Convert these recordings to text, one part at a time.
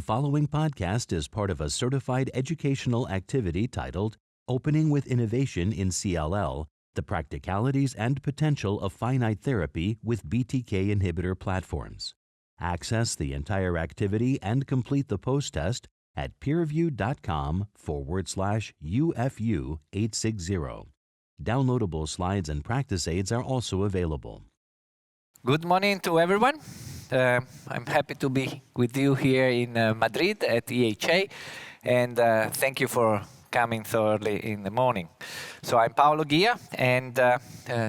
following podcast is part of a certified educational activity titled Opening with Innovation in CLL, The Practicalities and Potential of Finite Therapy with BTK Inhibitor Platforms. Access the entire activity and complete the post-test at peerview.com/UFU860. Downloadable slides and practice aids are also available. Good morning to everyone. I'm happy to be with you here in Madrid at EHA, and thank you for coming so early in the morning. So I'm Paolo Ghia, and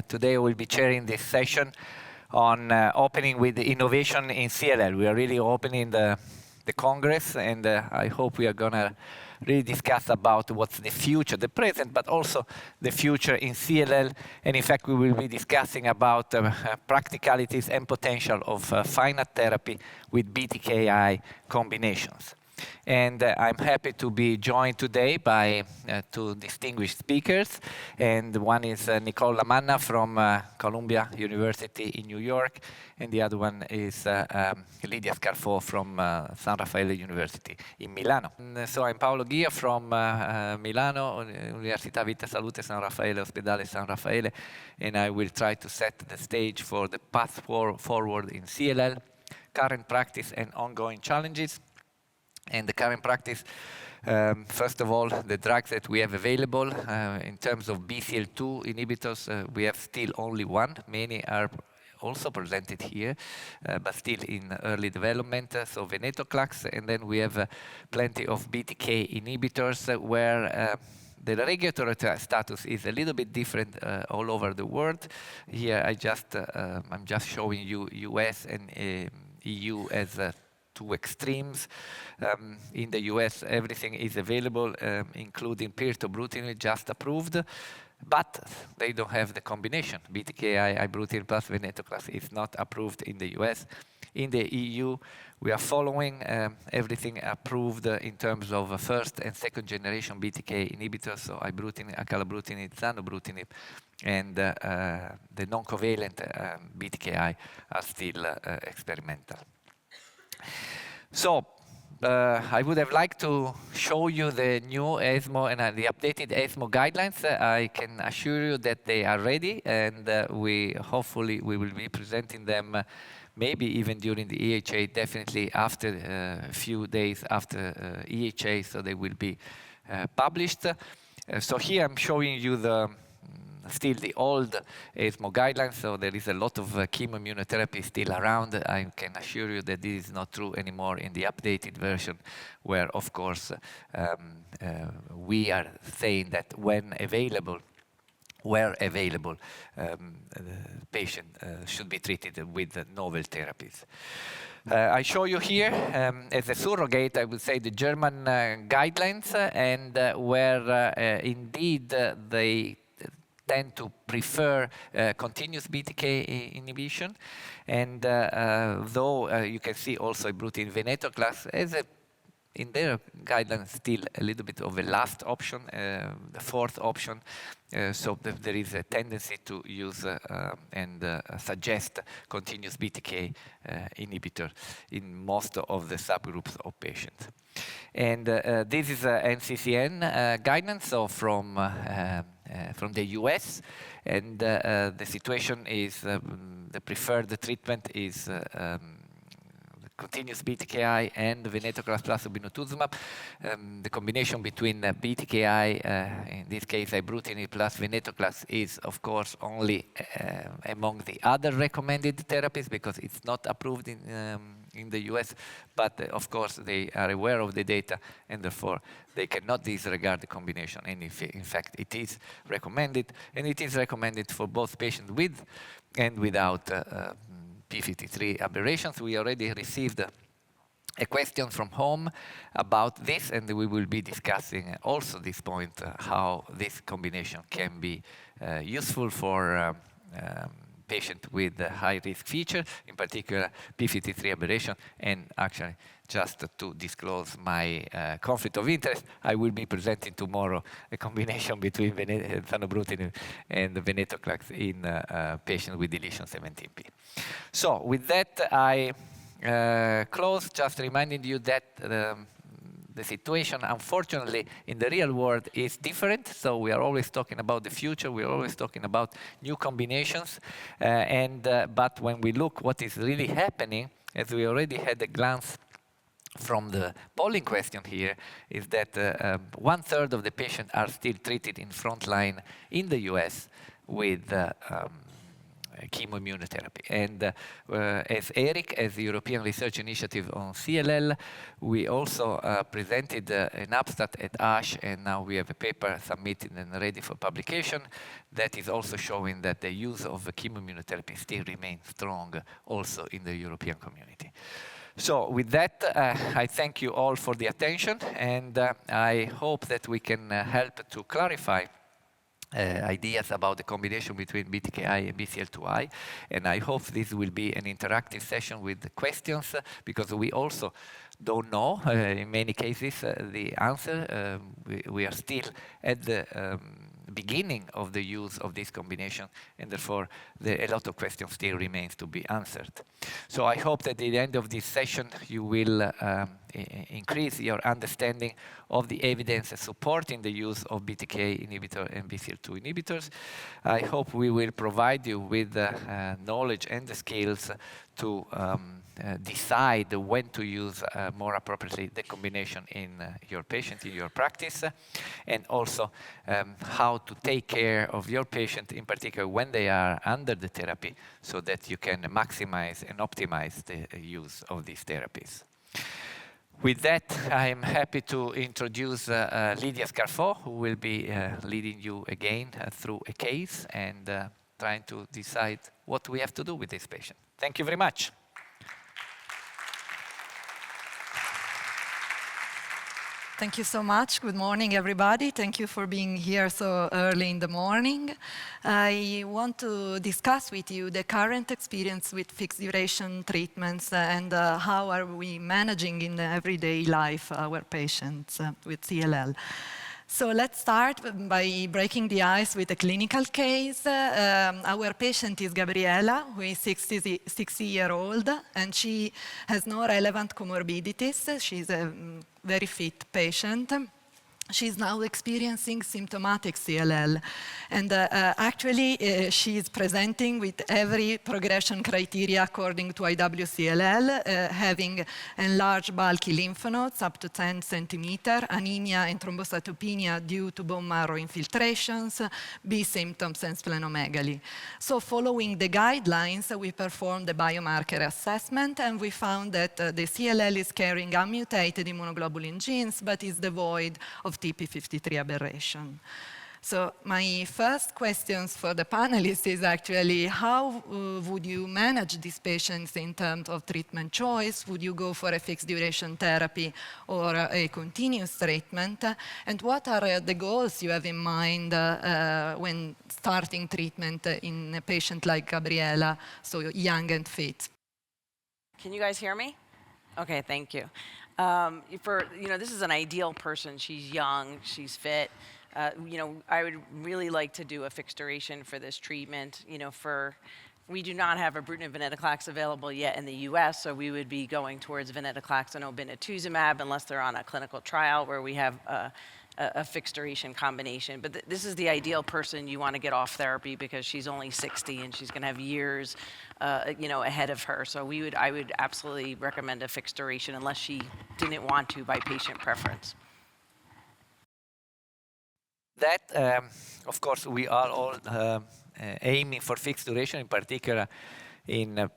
today we'll be chairing this session on opening with innovation in CLL. We are really opening the Congress, and I hope we are going to really discuss about what's the future, the present, but also the future in CLL. And in fact, we will be discussing about practicalities and potential of finite therapy with BTKi combinations. And I'm happy to be joined today by two distinguished speakers. And one is Nicole Lamanna from Columbia University in New York, and the other one is Lydia Scarfo from San Raffaele University in Milano. And so I'm Paolo Ghia from Milano, Università Vita Salute San Raffaele, Ospedale San Raffaele, and I will try to set the stage for the path forward in CLL, current practice and ongoing challenges. And the current practice, first of all, the drugs that we have available in terms of BCL2 inhibitors, we have still only one. Many are also presented here, but still in early development, so venetoclax. And then we have plenty of BTK inhibitors where the regulatory status is a little bit different all over the world. Here I'm just showing you US and EU as two extremes. In the US, everything is available, including pirtobrutinib, just approved, but they don't have the combination. BTKi, ibrutinib plus venetoclax is not approved in the US. In the EU, we are following everything approved in terms of first and second generation BTK inhibitors, so ibrutinib, acalabrutinib, zanubrutinib, and the non-covalent BTKi are still experimental. So, I would have liked to show you the new ESMO and the updated ESMO guidelines. I can assure you that they are ready, and hopefully we will be presenting them maybe even during the EHA, definitely after a few days after EHA, so they will be published. So here I'm showing you still the old ESMO guidelines, so there is a lot of chemoimmunotherapy still around. I can assure you that this is not true anymore in the updated version, where, of course, we are saying that where available, the patient should be treated with novel therapies. I show you here, as a surrogate, I would say the German guidelines, and where indeed they tend to prefer continuous BTK inhibition, and though you can see also ibrutinib venetoclax as in their guidelines still a little bit of a last option, the fourth option, so there is a tendency to use and suggest continuous BTK inhibitor in most of the subgroups of patients. And this is NCCN guidance, so from the US, and the situation is the preferred treatment is continuous BTKi and venetoclax plus obinutuzumab. The combination between BTKi, in this case ibrutinib plus venetoclax, is of course only among the other recommended therapies because it's not approved in the US, but of course they are aware of the data and therefore they cannot disregard the combination, and in fact it is recommended, and it is recommended for both patients with and without p53 aberrations. We already received a question from home about this, and we will be discussing also this point, how this combination can be useful for patients with high-risk feature, in particular p53 aberration. And actually, just to disclose my conflict of interest, I will be presenting tomorrow a combination between zanubrutinib and venetoclax in patients with deletion 17p. So with that, I close, just reminding you that the situation, unfortunately, in the real world is different. So we are always talking about the future. We are always talking about new combinations. But when we look what is really happening, as we already had a glance from the polling question here, is that 1/3 of the patients are still treated in frontline in the US with chemoimmunotherapy. And as Eric, as the European Research Initiative on CLL, we also presented an abstract at ASH, and now we have a paper submitted and ready for publication that is also showing that the use of chemoimmunotherapy still remains strong also in the European community. So with that, I thank you all for the attention, and I hope that we can help to clarify ideas about the combination between BTKi and BCL2i, and I hope this will be an interactive session with questions, because we also don't know, in many cases, the answer. We are still at the beginning of the use of this combination, and therefore a lot of questions still remains to be answered. So I hope that at the end of this session you will increase your understanding of the evidence supporting the use of BTK inhibitor and BCL2 inhibitors. I hope we will provide you with knowledge and the skills to decide when to use more appropriately the combination in your patient, in your practice, and also how to take care of your patient, in particular when they are under the therapy, so that you can maximize and optimize the use of these therapies. With that, I'm happy to introduce Lydia Scarfo, who will be leading you again through a case and trying to decide what we have to do with this patient. Thank you very much. Thank you so much. Good morning, everybody. Thank you for being here so early in the morning. I want to discuss with you the current experience with fixed duration treatments and how are we managing in everyday life our patients with CLL. So let's start by breaking the ice with a clinical case. Our patient is Gabriela, who is 60-year-old, and she has no relevant comorbidities. She's a very fit patient. She's now experiencing symptomatic CLL. And actually, she is presenting with every progression criteria according to IWCLL, having enlarged bulky lymph nodes up to 10 centimeters, anemia and thrombocytopenia due to bone marrow infiltrations, B symptoms, and splenomegaly. So following the guidelines, we performed a biomarker assessment, and we found that the CLL is carrying unmutated immunoglobulin genes, but is devoid of TP53 aberration. So my first questions for the panelists is actually, how would you manage these patients in terms of treatment choice? Would you go for a fixed duration therapy or a continuous treatment? And what are the goals you have in mind when starting treatment in a patient like Gabriela, so young and fit? Can you guys hear me? Okay, thank you. This is an ideal person. She's young, she's fit. I would really like to do a fixed duration for this treatment. We do not have ibrutinib venetoclax available yet in the US, so we would be going towards venetoclax and obinutuzumab unless they're on a clinical trial where we have a fixed duration combination. But this is the ideal person you want to get off therapy because she's only 60 and she's going to have years ahead of her. So I would absolutely recommend a fixed duration unless she didn't want to by patient preference. That, of course, we are all aiming for fixed duration, in particular in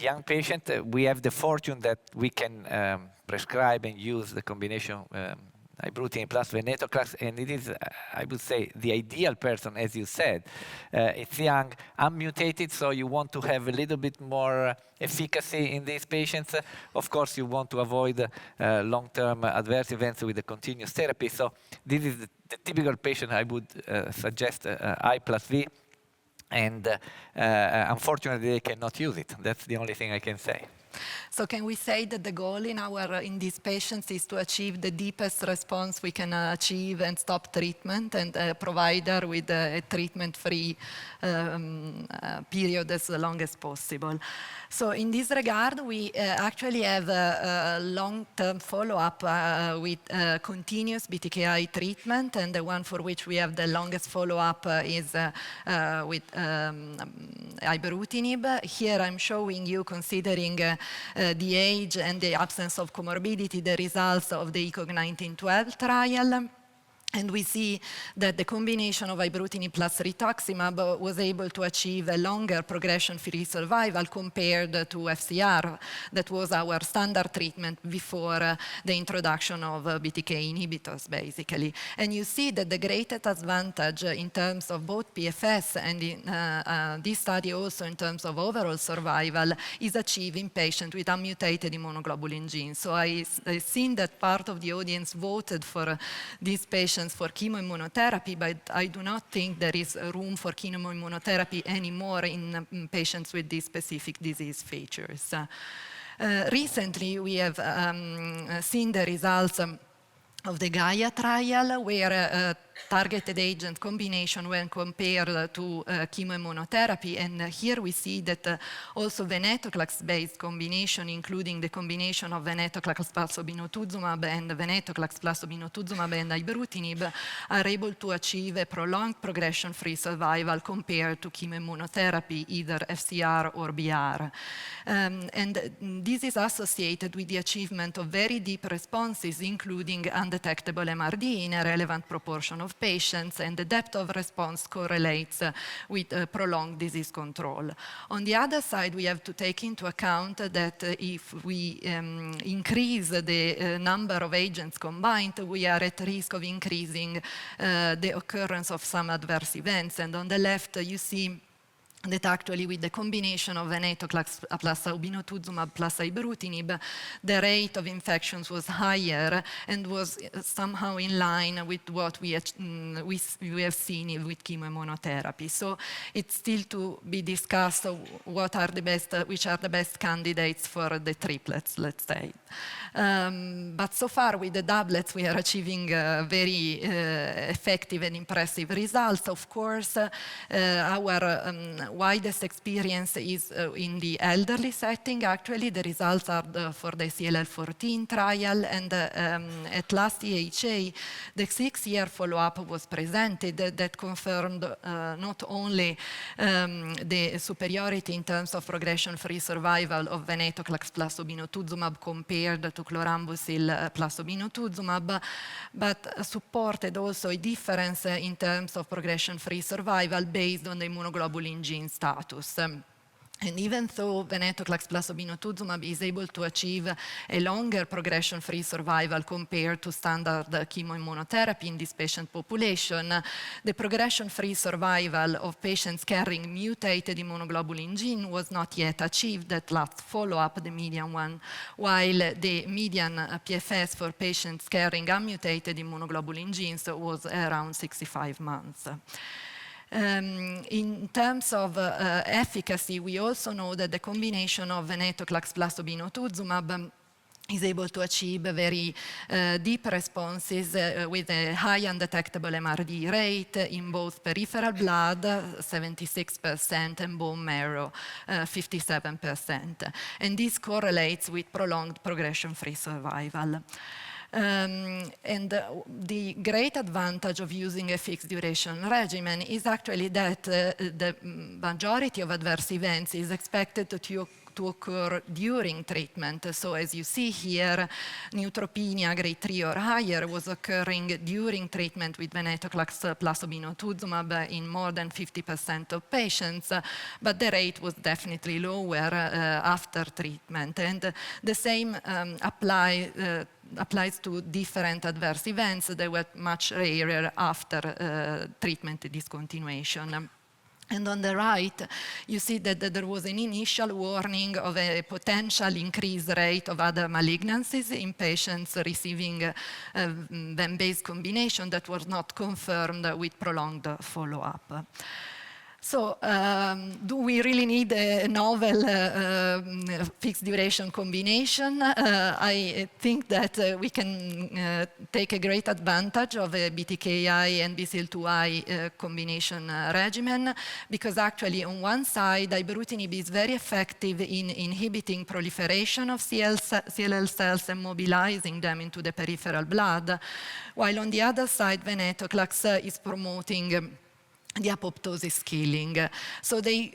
young patients. We have the fortune that we can prescribe and use the combination ibrutinib plus venetoclax, and it is, I would say, the ideal person, as you said. It's young, unmutated, so you want to have a little bit more efficacy in these patients. Of course, you want to avoid long-term adverse events with the continuous therapy. So this is the typical patient I would suggest I plus V, and unfortunately, they cannot use it. That's the only thing I can say. So can we say that the goal in these patients is to achieve the deepest response we can achieve and stop treatment and provide her with a treatment-free period as long as possible? So in this regard, we actually have a long-term follow-up with continuous BTKi treatment, and the one for which we have the longest follow-up is with ibrutinib. Here I'm showing you, considering the age and the absence of comorbidity, the results of the ECOG 1912 trial. And we see that the combination of ibrutinib plus rituximab was able to achieve a longer progression-free survival compared to FCR. That was our standard treatment before the introduction of BTK inhibitors, basically. And you see that the greatest advantage in terms of both PFS and in this study also in terms of overall survival is achieved in patients with unmutated immunoglobulin genes. So I've seen that part of the audience voted for these patients for chemoimmunotherapy, but I do not think there is room for chemoimmunotherapy anymore in patients with these specific disease features. Recently, we have seen the results of the Gaia trial, where targeted agent combination when compared to chemoimmunotherapy. And here we see that also venetoclax-based combination, including the combination of venetoclax plus obinutuzumab and venetoclax plus obinutuzumab and ibrutinib, are able to achieve a prolonged progression-free survival compared to chemoimmunotherapy, either FCR or BR. And this is associated with the achievement of very deep responses, including undetectable MRD in a relevant proportion of patients, and the depth of response correlates with prolonged disease control. On the other side, we have to take into account that if we increase the number of agents combined, we are at risk of increasing the occurrence of some adverse events. And on the left, you see that actually with the combination of venetoclax plus obinutuzumab plus ibrutinib, the rate of infections was higher and was somehow in line with what we have seen with chemoimmunotherapy. So it's still to be discussed which are the best candidates for the triplets, let's say. But so far with the doublets, we are achieving very effective and impressive results. Of course, our widest experience is in the elderly setting. Actually, the results are for the CLL14 trial, and at last EHA, the 6-year follow-up was presented that confirmed not only the superiority in terms of progression-free survival of venetoclax plus obinutuzumab compared to chlorambucil plus obinutuzumab, but supported also a difference in terms of progression-free survival based on the immunoglobulin gene status. And even though venetoclax plus obinutuzumab is able to achieve a longer progression-free survival compared to standard chemoimmunotherapy in this patient population, the progression-free survival of patients carrying mutated immunoglobulin gene was not yet achieved at last follow-up, the median one, while the median PFS for patients carrying unmutated immunoglobulin genes was around 65 months. In terms of efficacy, we also know that the combination of venetoclax plus obinutuzumab is able to achieve very deep responses with a high undetectable MRD rate in both peripheral blood, 76%, and bone marrow, 57%. And this correlates with prolonged progression-free survival. And the great advantage of using a fixed duration regimen is actually that the majority of adverse events is expected to occur during treatment. So as you see here, neutropenia grade 3 or higher was occurring during treatment with venetoclax plus obinutuzumab in more than 50% of patients, but the rate was definitely lower after treatment. And the same applies to different adverse events. They were much rarer after treatment discontinuation. And on the right, you see that there was an initial warning of a potential increased rate of other malignancies in patients receiving VEN-based combination that was not confirmed with prolonged follow-up. So, do we really need a novel fixed duration combination? I think that we can take a great advantage of a BTKi and BCL2i combination regimen, because actually on one side, ibrutinib is very effective in inhibiting proliferation of CLL cells and mobilizing them into the peripheral blood, while on the other side, venetoclax is promoting the apoptosis killing. So they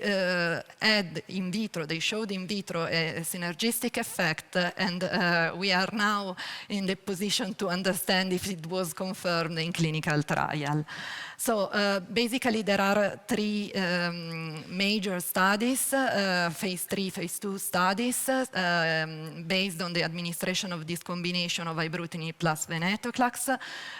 showed in vitro a synergistic effect, and we are now in the position to understand if it was confirmed in clinical trial. So basically there are three major studies, phase 3, phase 2 studies, based on the administration of this combination of ibrutinib plus venetoclax.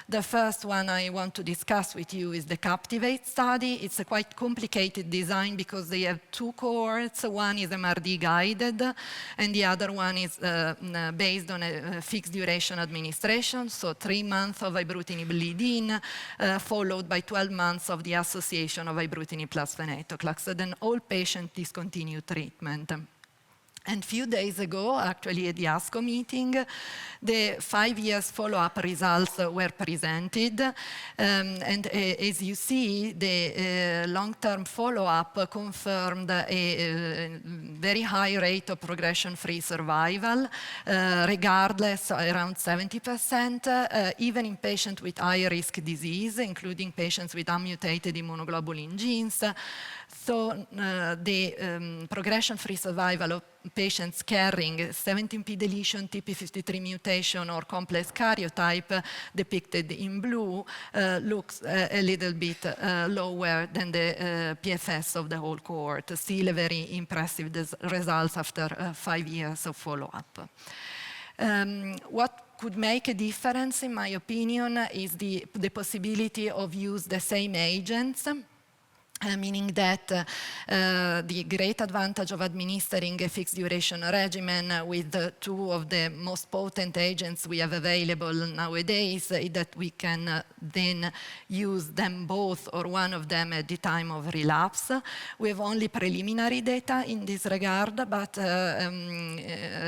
The first one I want to discuss with you is the Captivate study. It's a quite complicated design because they have two cohorts. One is MRD guided, and the other one is based on a fixed duration administration, so 3 months of ibrutinib lead-in, followed by 12 months of the association of ibrutinib plus venetoclax. Then all patients discontinue treatment. And a few days ago, actually at the ASCO meeting, the 5 years follow-up results were presented. And as you see, the long-term follow-up confirmed a very high rate of progression-free survival, regardless, around 70%, even in patients with high-risk disease, including patients with unmutated immunoglobulin genes. So the progression-free survival of patients carrying 17p deletion, TP53 mutation, or complex karyotype depicted in blue looks a little bit lower than the PFS of the whole cohort. Still a very impressive results after 5 years of follow-up. What could make a difference, in my opinion, is the possibility of use the same agents. Meaning that the great advantage of administering a fixed duration regimen with two of the most potent agents we have available nowadays is that we can then use them both or one of them at the time of relapse. We have only preliminary data in this regard, but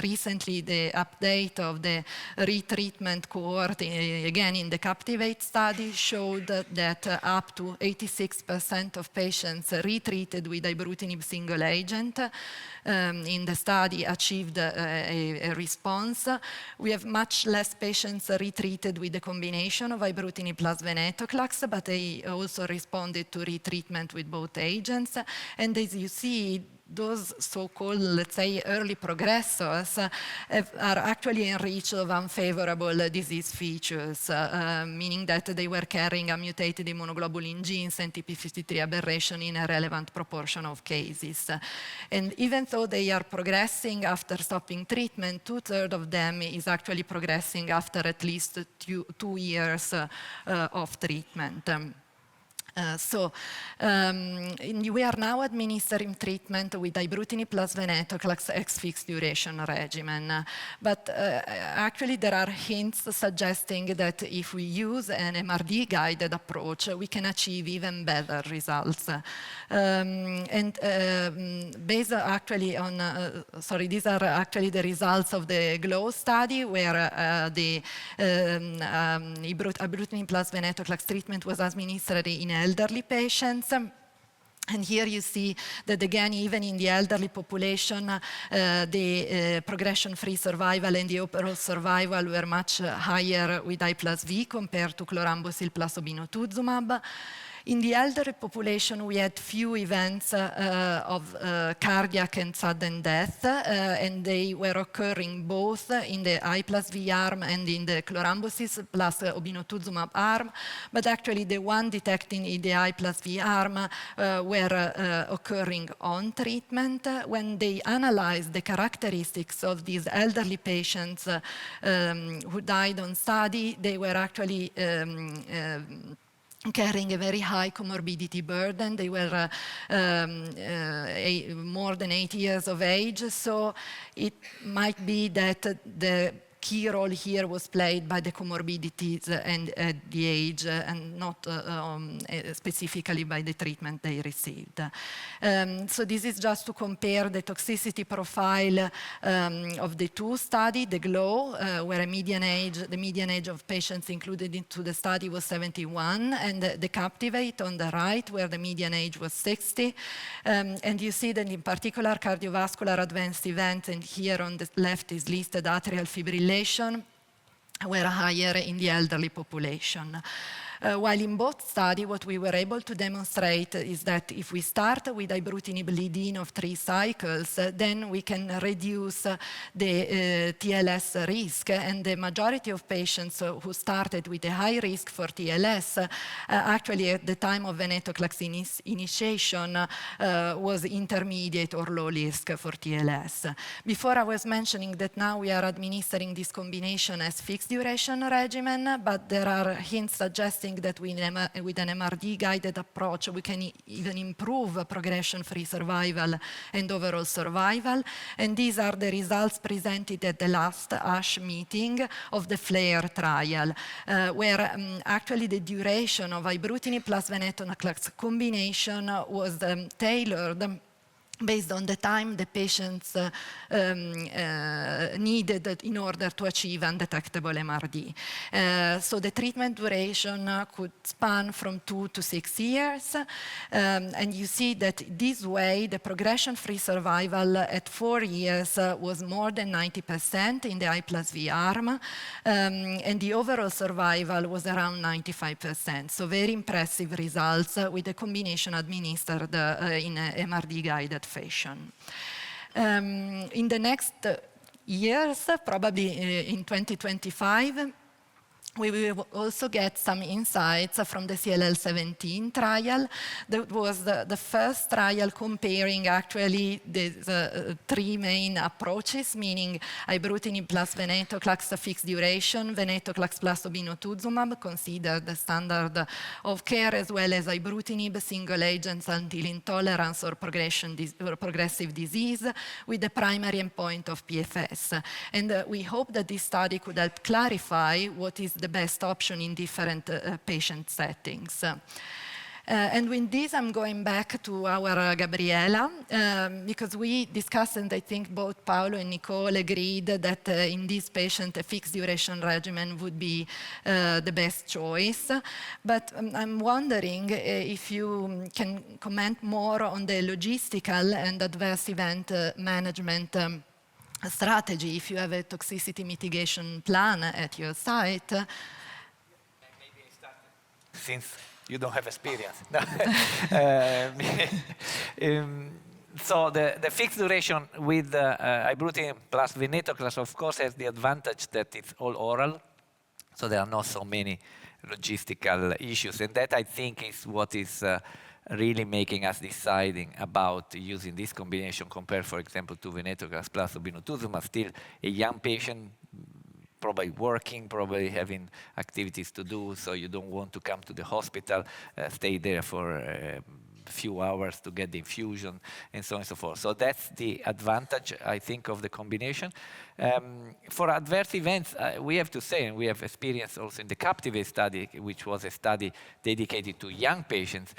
recently the update of the retreatment cohort, again in the Captivate study, showed that up to 86% of patients retreated with ibrutinib single agent in the study achieved a response. We have much less patients retreated with the combination of ibrutinib plus venetoclax, but they also responded to retreatment with both agents. And as you see, those so-called, let's say, early progressors are actually enriched of unfavorable disease features, meaning that they were carrying a mutated immunoglobulin genes and TP53 aberration in a relevant proportion of cases. And even though they are progressing after stopping treatment, 2/3 of them is actually progressing after at least 2 years of treatment. We are now administering treatment with ibrutinib plus venetoclax ex fixed duration regimen. But actually there are hints suggesting that if we use an MRD-guided approach, we can achieve even better results. Based actually on, these are actually the results of the GLOW study, where the ibrutinib plus venetoclax treatment was administered in elderly patients. And here you see that again, even in the elderly population, the progression-free survival and the overall survival were much higher with I plus V compared to chlorambucil plus obinutuzumab. In the elderly population, we had few events of cardiac and sudden death, and they were occurring both in the I plus V arm and in the chlorambucil plus obinutuzumab arm. But actually, the one detected in the I plus V arm were occurring on treatment. When they analyzed the characteristics of these elderly patients who died on study, they were actually carrying a very high comorbidity burden. They were more than 80 years of age, so it might be that the key role here was played by the comorbidities and the age, and not specifically by the treatment they received. So this is just to compare the toxicity profile of the two studies, the GLOW, where the median age of patients included into the study was 71, and the CAPTIVATE on the right, where the median age was 60. And you see that in particular cardiovascular advanced events, and here on the left is listed atrial fibrillation, were higher in the elderly population. While in both studies, what we were able to demonstrate is that if we start with ibrutinib lead-in of 3 cycles, then we can reduce the TLS risk. And the majority of patients who started with a high risk for TLS, actually at the time of venetoclax initiation, was intermediate or low risk for TLS. Before I was mentioning that now we are administering this combination as fixed duration regimen, but there are hints suggesting that with an MRD-guided approach, we can even improve progression-free survival and overall survival. And these are the results presented at the last ASH meeting of the FLAIR trial, where actually the duration of ibrutinib plus venetoclax combination was tailored based on the time the patients needed in order to achieve undetectable MRD. So the treatment duration could span from 2 to 6 years. And you see that this way, the progression-free survival at 4 years was more than 90% in the I plus V arm. And the overall survival was around 95%. So very impressive results with the combination administered in MRD-guided fashion. In the next years, probably in 2025, we will also get some insights from the CLL 17 trial. That was the first trial comparing actually the 3 main approaches, meaning ibrutinib plus venetoclax fixed duration, venetoclax plus obinutuzumab, considered the standard of care, as well as ibrutinib single agents until intolerance or progressive disease, with the primary endpoint of PFS. And we hope that this study could help clarify what is the best option in different patient settings. And with this, I'm going back to our Gabriela, because we discussed, and I think both Paolo and Nicole agreed that in this patient, a fixed duration regimen would be the best choice. But I'm wondering if you can comment more on the logistical and adverse event management strategy, if you have a toxicity mitigation plan at your site. Maybe I start, since you don't have experience. So the fixed duration with ibrutinib plus venetoclax, of course, has the advantage that it's all oral, so there are not so many logistical issues, and that I think is what is really making us deciding about using this combination compared, for example, to venetoclax plus obinutuzumab. Still a young patient, probably working, probably having activities to do, so you don't want to come to the hospital, stay there for a few hours to get the infusion, and so on and so forth. So that's the advantage, I think, of the combination. For adverse events, we have to say, and we have experience also in the CAPTIVATE study, which was a study dedicated to young patients,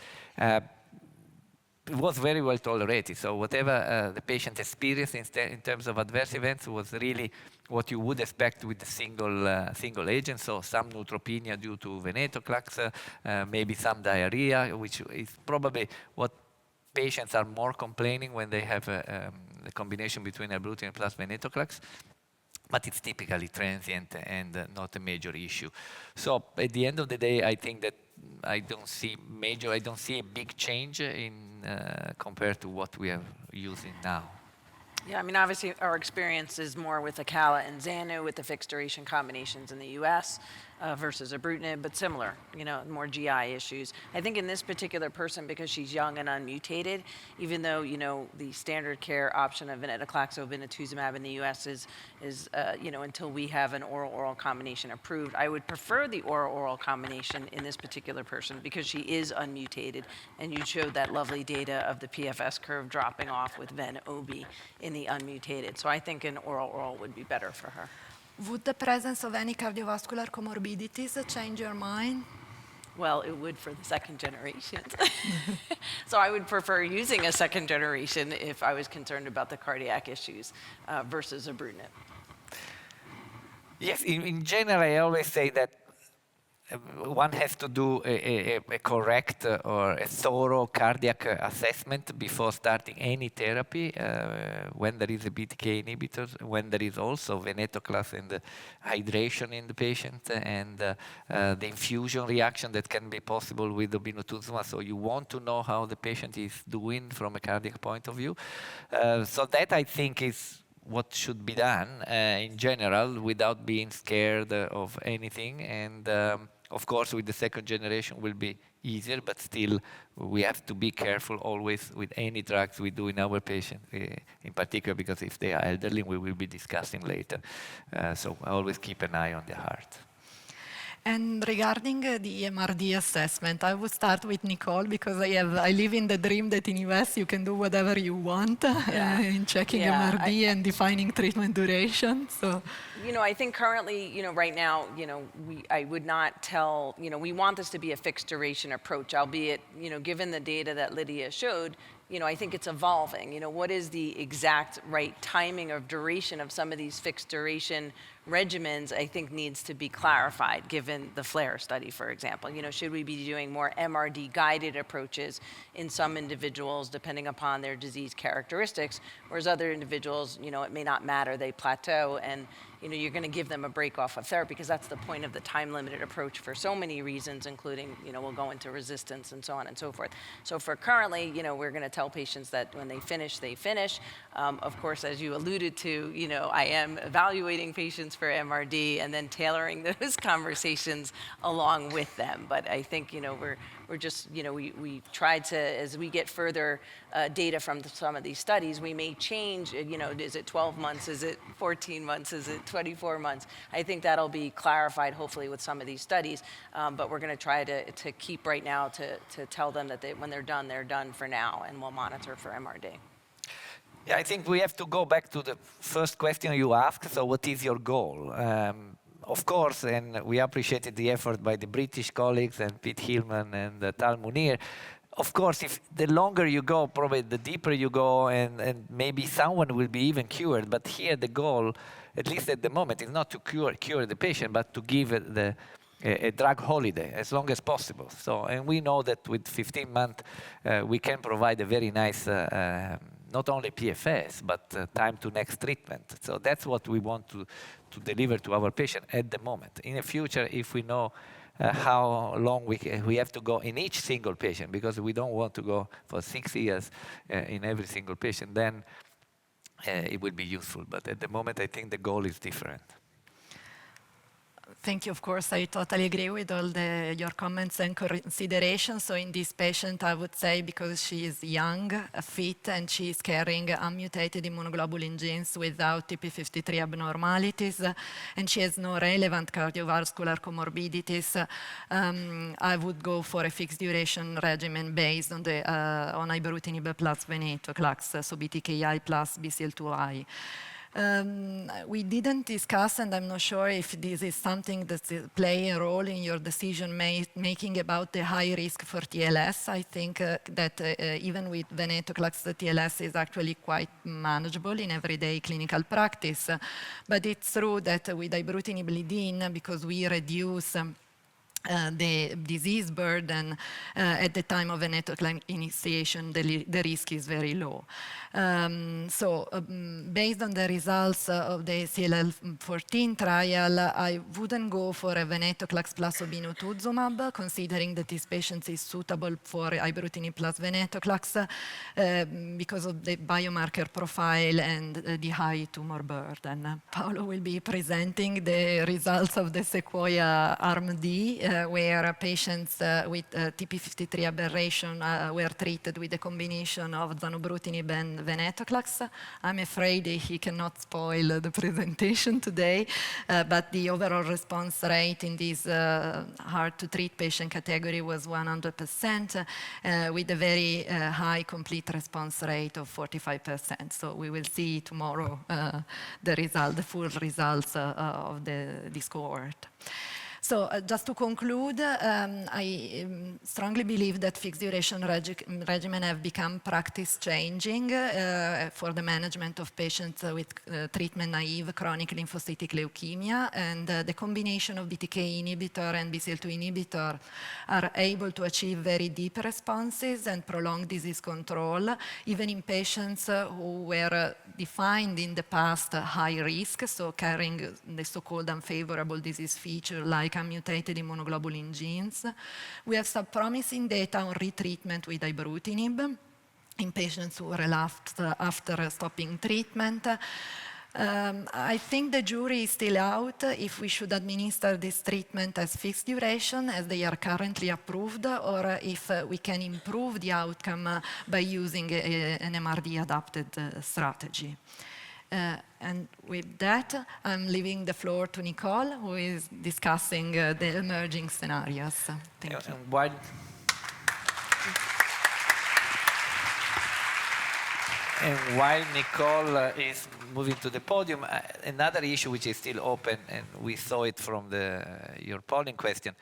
it was very well tolerated. So whatever the patient experienced in terms of adverse events was really what you would expect with the single agent. So some neutropenia due to venetoclax, maybe some diarrhea, which is probably what patients are more complaining when they have the combination between ibrutinib plus venetoclax. But it's typically transient and not a major issue. So at the end of the day, I think that I don't see a big change in compared to what we are using now. Yeah, I mean, obviously our experience is more with Acala and Xanu with the fixed duration combinations in the US versus ibrutinib, but similar, you know, more GI issues. I think in this particular person, because she's young and unmutated, even though, you know, the standard care option of venetoclax obinutuzumab in the US is you know, until we have an oral-oral combination approved, I would prefer the oral-oral combination in this particular person because she is unmutated, and you showed that lovely data of the PFS curve dropping off with ven-obi in the unmutated. So I think an oral-oral would be better for her. Would the presence of any cardiovascular comorbidities change your mind? Well, it would for the second generation. So I would prefer using a second generation if I was concerned about the cardiac issues versus ibrutinib. Yes, in general, I always say that one has to do a correct or a thorough cardiac assessment before starting any therapy when there is a BTK inhibitor, when there is also venetoclax and hydration in the patient, and the infusion reaction that can be possible with obinutuzumab. So you want to know how the patient is doing from a cardiac point of view. So that, I think, is what should be done in general without being scared of anything. And of course, with the second generation will be easier, but still we have to be careful always with any drugs we do in our patients, in particular because if they are elderly, we will be discussing later. So always keep an eye on the heart. And regarding the MRD assessment, I would start with Nicole because I live in the dream that in US you can do whatever you want in checking MRD and defining treatment duration. So, I think currently, right now, I would not tell, we want this to be a fixed duration approach, albeit, given the data that Lydia showed, I think it's evolving. What is the exact right timing of duration of some of these fixed duration regimens, I think needs to be clarified, given the FLAIR study, for example. Should we be doing more MRD-guided approaches in some individuals, depending upon their disease characteristics, whereas other individuals, it may not matter, they plateau, and you're going to give them a break off of therapy, because that's the point of the time-limited approach for so many reasons, including, we'll go into resistance and so on and so forth. So for currently, we're going to tell patients that when they finish, they finish. Of course, as you alluded to, I am evaluating patients for MRD and then tailoring those conversations along with them. But I think, we're just, we tried to, as we get further data from some of these studies, we may change, is it 12 months, is it 14 months, is it 24 months? I think that'll be clarified, hopefully, with some of these studies. But we're going to try to keep right now to tell them that when they're done for now, and we'll monitor for MRD. Yeah, I think we have to go back to the first question you asked. So what is your goal? Of course, and we appreciated the effort by the British colleagues and Pete Hillman and Tal Munir. Of course, if the longer you go, probably the deeper you go, and maybe someone will be even cured. But here the goal, at least at the moment, is not to cure the patient, but to give a drug holiday as long as possible. So, and we know that with 15 months, we can provide a very nice not only PFS, but time to next treatment. So that's what we want to deliver to our patient at the moment. In the future, if we know how long we have to go in each single patient, because we don't want to go for 6 years in every single patient, then it will be useful. But at the moment, I think the goal is different. Thank you. Of course, I totally agree with all your comments and considerations. So in this patient, I would say, because she is young, fit, and she is carrying unmutated immunoglobulin genes without TP53 abnormalities, and she has no relevant cardiovascular comorbidities, I would go for a fixed duration regimen based on ibrutinib plus venetoclax, so BTKi plus BCL2i. We didn't discuss, and I'm not sure if this is something that play a role in your decision making about the high risk for TLS. I think that even with venetoclax, the TLS is actually quite manageable in everyday clinical practice. But it's true that with ibrutinib lead-in, because we reduce the disease burden at the time of venetoclax initiation, the risk is very low. Based on the results of the CLL14 trial, I wouldn't go for a venetoclax plus obinutuzumab, considering that this patient is suitable for ibrutinib plus venetoclax because of the biomarker profile and the high tumor burden. Paolo will be presenting the results of the Sequoia Arm D where patients with TP53 aberration were treated with a combination of zanubrutinib and venetoclax. I'm afraid he cannot spoil the presentation today, but the overall response rate in this hard-to-treat patient category was 100%, with a very high complete response rate of 45%. So we will see tomorrow the full results of this cohort. So just to conclude, I strongly believe that fixed duration regimen have become practice-changing for the management of patients with treatment-naive chronic lymphocytic leukemia, and the combination of BTK inhibitor and BCL2 inhibitor are able to achieve very deep responses and prolong disease control, even in patients who were defined in the past high risk, so carrying the so-called unfavorable disease feature like unmutated immunoglobulin genes. We have some promising data on retreatment with ibrutinib in patients who relapsed after stopping treatment. I think the jury is still out if we should administer this treatment as fixed duration, as they are currently approved, or if we can improve the outcome by using an MRD-adapted strategy. And with that, I'm leaving the floor to Nicole, who is discussing the emerging scenarios. Thank you. And while Nicole is moving to the podium, another issue which is still open, and we saw it from your polling question,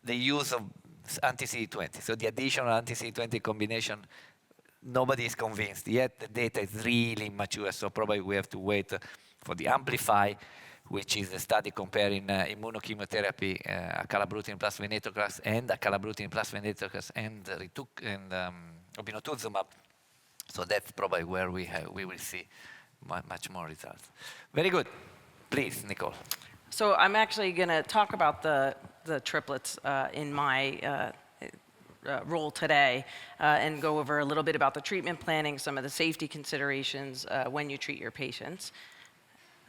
the use of anti-CD20. So the additional anti-CD20 combination, nobody is convinced yet. The data is really mature, so probably we have to wait for the Amplify, which is a study comparing immunochemotherapy, acalabrutinib plus venetoclax, and acalabrutinib plus venetoclax and obinutuzumab. So that's probably where we will see much more results. Very good. Please, Nicole. So I'm actually going to talk about the triplets in my role today and go over a little bit about the treatment planning, some of the safety considerations when you treat your patients.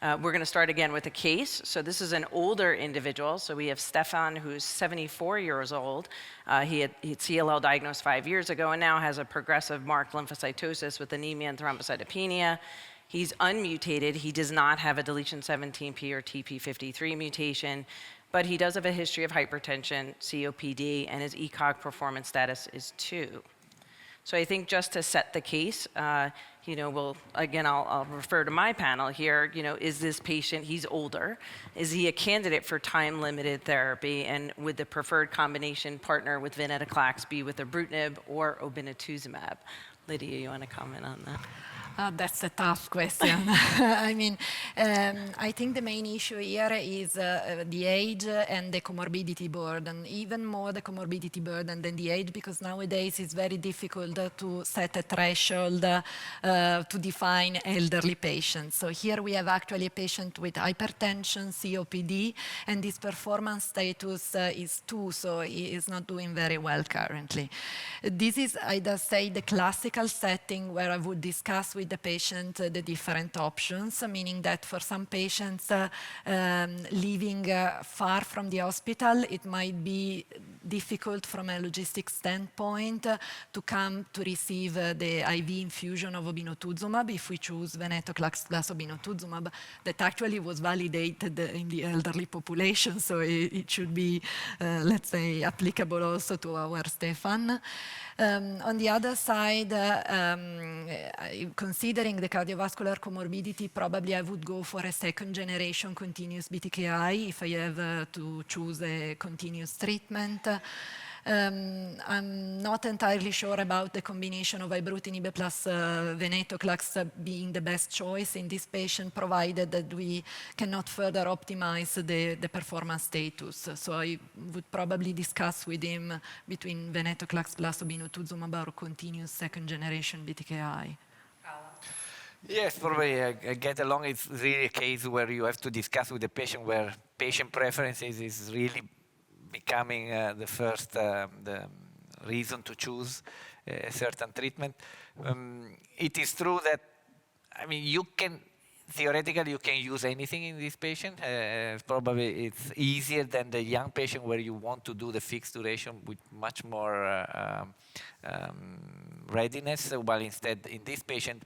We're going to start again with a case. So this is an older individual. So we have Stefan, who's 74 years old. He had CLL diagnosed 5 years ago and now has a progressive marked lymphocytosis with anemia and thrombocytopenia. He's unmutated. He does not have a deletion 17p or TP53 mutation, but he does have a history of hypertension, COPD, and his ECOG performance status is 2. So I think just to set the case, I'll refer to my panel here. Is this patient, he's older, is he a candidate for time-limited therapy, and would the preferred combination partner with venetoclax be with ibrutinib or obinutuzumab? Lydia, you want to comment on that? That's a tough question. I think the main issue here is the age and the comorbidity burden, even more the comorbidity burden than the age, because nowadays it's very difficult to set a threshold to define elderly patients. So here we have actually a patient with hypertension, COPD, and his performance status is 2, so he is not doing very well currently. This is, I just say, the classical setting where I would discuss with the patient the different options, meaning that for some patients living far from the hospital, it might be difficult from a logistic standpoint to come to receive the IV infusion of obinutuzumab if we choose venetoclax plus obinutuzumab. That actually was validated in the elderly population, so it should be, let's say, applicable also to our Stefan. On the other side, considering the cardiovascular comorbidity, probably I would go for a second-generation continuous BTKi if I have to choose a continuous treatment. I'm not entirely sure about the combination of ibrutinib plus venetoclax being the best choice in this patient, provided that we cannot further optimize the performance status. So I would probably discuss with him between venetoclax plus obinutuzumab or continuous second-generation BTKi. Yes, probably I get along. It's really a case where you have to discuss with the patient, where patient preferences is really becoming the first the reason to choose a certain treatment. It is true that, theoretically, you can use anything in this patient. Probably it's easier than the young patient where you want to do the fixed duration with much more readiness, while instead in this patient,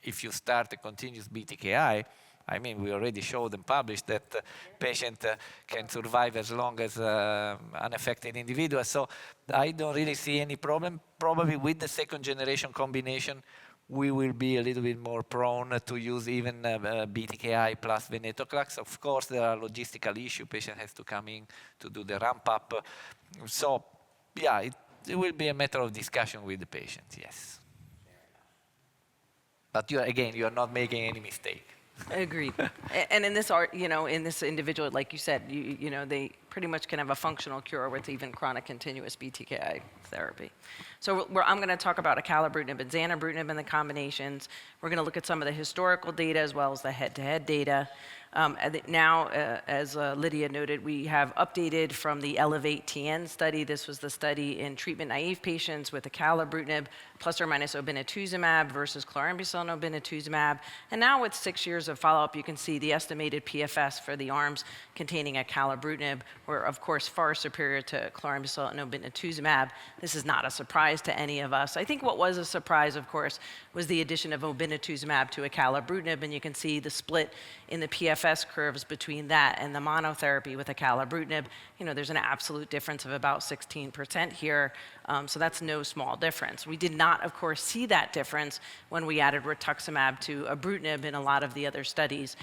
if you start a continuous BTKi, I mean, we already showed and published that patient can survive as long as unaffected individual. So I don't really see any problem. Probably with the second generation combination, we will be a little bit more prone to use even BTKi plus venetoclax. Of course, there are logistical issues. Patient has to come in to do the ramp up. So yeah, it will be a matter of discussion with the patient, yes. But again, you are not making any mistake. Agreed. And in this in this individual, like you said, they pretty much can have a functional cure with even chronic continuous BTKi therapy. So I'm going to talk about acalabrutinib and zanubrutinib and the combinations. We're going to look at some of the historical data as well as the head-to-head data. Now, as Lydia noted, we have updated from the ELEVATE-TN study. This was the study in treatment-naive patients with acalabrutinib plus or minus obinutuzumab versus chlorambucil and obinutuzumab. And now with 6 years of follow-up, you can see the estimated PFS for the arms containing acalabrutinib were, of course, far superior to chlorambucil and obinutuzumab. This is not a surprise to any of us. I think what was a surprise, of course, was the addition of obinutuzumab to acalabrutinib, and you can see the split in the PFS curves between that and the monotherapy with acalabrutinib. There's an absolute difference of about 16% here, so that's no small difference. We did not, of course, see that difference when we added rituximab to ibrutinib in a lot of the other studies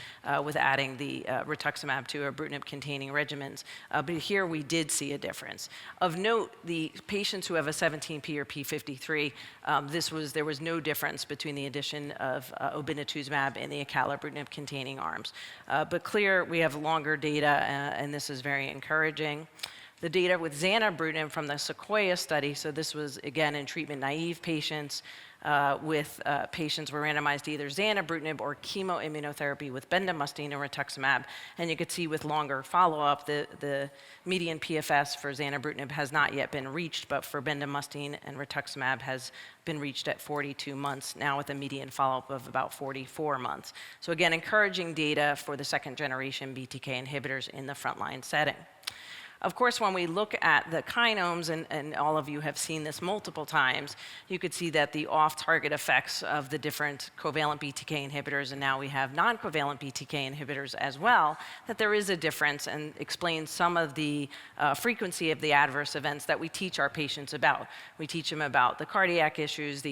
with adding the rituximab to ibrutinib-containing regimens. But here we did see a difference. Of note, the patients who have a 17p or p53, there was no difference between the addition of obinutuzumab and the acalabrutinib-containing arms. But clear, we have longer data, and this is very encouraging. The data with zanubrutinib from the SEQUOIA study, so this was, again, in treatment-naive patients with patients were randomized to either zanubrutinib or chemoimmunotherapy with bendamustine and rituximab. And you could see with longer follow-up, the median PFS for zanubrutinib has not yet been reached, but for bendamustine and rituximab has been reached at 42 months, now with a median follow-up of about 44 months. So again, encouraging data for the second-generation BTK inhibitors in the frontline setting. Of course, when we look at the kinomes, and all of you have seen this multiple times, you could see that the off-target effects of the different covalent BTK inhibitors, and now we have non-covalent BTK inhibitors as well, that there is a difference and explains some of the frequency of the adverse events that we teach our patients about. We teach them about the cardiac issues,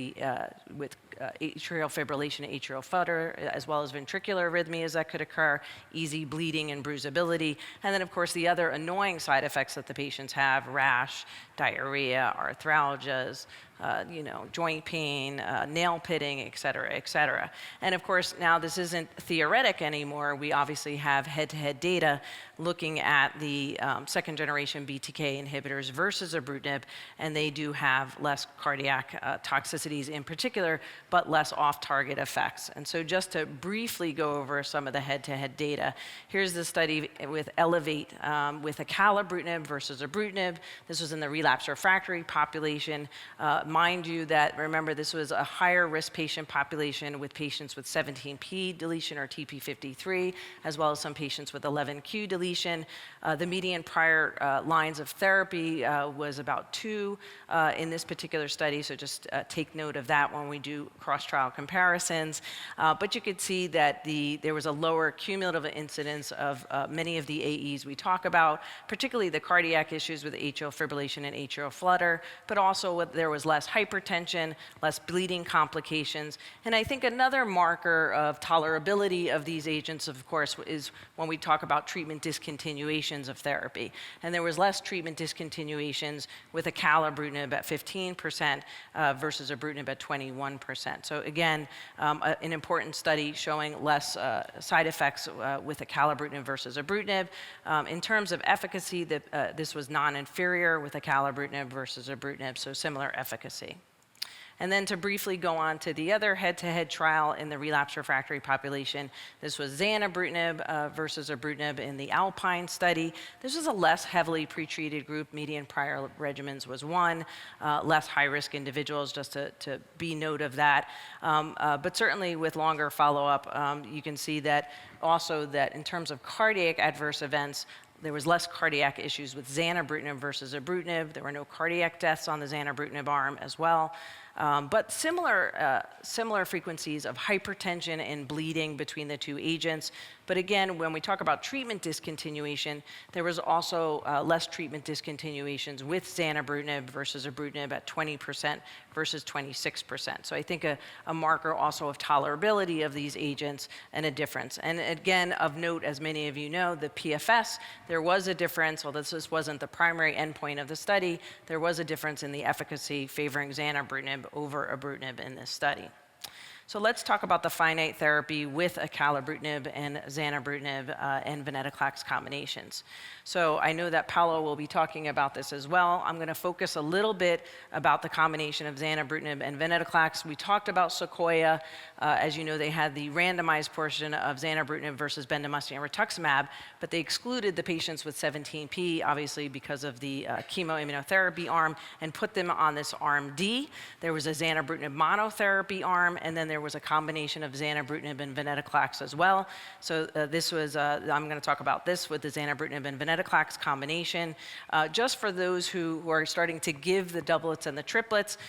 with atrial fibrillation, atrial flutter, as well as ventricular arrhythmias that could occur, easy bleeding and bruisability, and then of course the other annoying side effects that the patients have, rash, diarrhea, arthralgias, joint pain, nail pitting, et cetera, et cetera. And of course, now this isn't theoretic anymore. We obviously have head-to-head data looking at the second-generation BTK inhibitors versus ibrutinib, and they do have less cardiac toxicities in particular, but less off-target effects. And so just to briefly go over some of the head-to-head data, here's the study with ELEVATE with acalabrutinib versus ibrutinib. This was in the relapse refractory population. Mind you that, remember, this was a higher risk patient population with patients with 17p deletion or TP53, as well as some patients with 11q deletion. The median prior lines of therapy was about 2 in this particular study, so just take note of that when we do cross-trial comparisons. But you could see that there was a lower cumulative incidence of many of the AEs we talk about, particularly the cardiac issues with atrial fibrillation and atrial flutter, but also there was less hypertension, less bleeding complications. And I think another marker of tolerability of these agents, of course, is when we talk about treatment discontinuations of therapy. And there was less treatment discontinuations with acalabrutinib at 15% versus ibrutinib at 21%. So again, an important study showing less side effects with acalabrutinib versus ibrutinib. In terms of efficacy, this was non-inferior with acalabrutinib versus ibrutinib, so similar efficacy. And then to briefly go on to the other head-to-head trial in the relapsed refractory population, this was zanubrutinib versus ibrutinib in the Alpine study. This was a less heavily pretreated group. Median prior regimens was 1, less high-risk individuals, just to be note of that. But certainly with longer follow-up, you can see that also that in terms of cardiac adverse events, there was less cardiac issues with zanubrutinib versus ibrutinib. There were no cardiac deaths on the zanubrutinib arm as well. But similar frequencies of hypertension and bleeding between the two agents. But again, when we talk about treatment discontinuation, there was also less treatment discontinuations with zanubrutinib versus ibrutinib at 20% versus 26%. So I think a marker also of tolerability of these agents and a difference. And again, of note, as many of you know, the PFS, there was a difference, although this wasn't the primary endpoint of the study, there was a difference in the efficacy favoring zanubrutinib over ibrutinib in this study. So let's talk about the finite therapy with acalabrutinib and zanubrutinib and venetoclax combinations. So I know that Paolo will be talking about this as well. I'm going to focus a little bit about the combination of zanubrutinib and venetoclax. We talked about Sequoia. As you know, they had the randomized portion of zanubrutinib versus bendamustine and rituximab, but they excluded the patients with 17p, obviously because of the chemoimmunotherapy arm, and put them on this arm D. There was a zanubrutinib monotherapy arm, and then there was a combination of zanubrutinib and venetoclax as well. So this was, I'm going to talk about this with the zanubrutinib and venetoclax combination. Just for those who are starting to give the doublets and the triplets,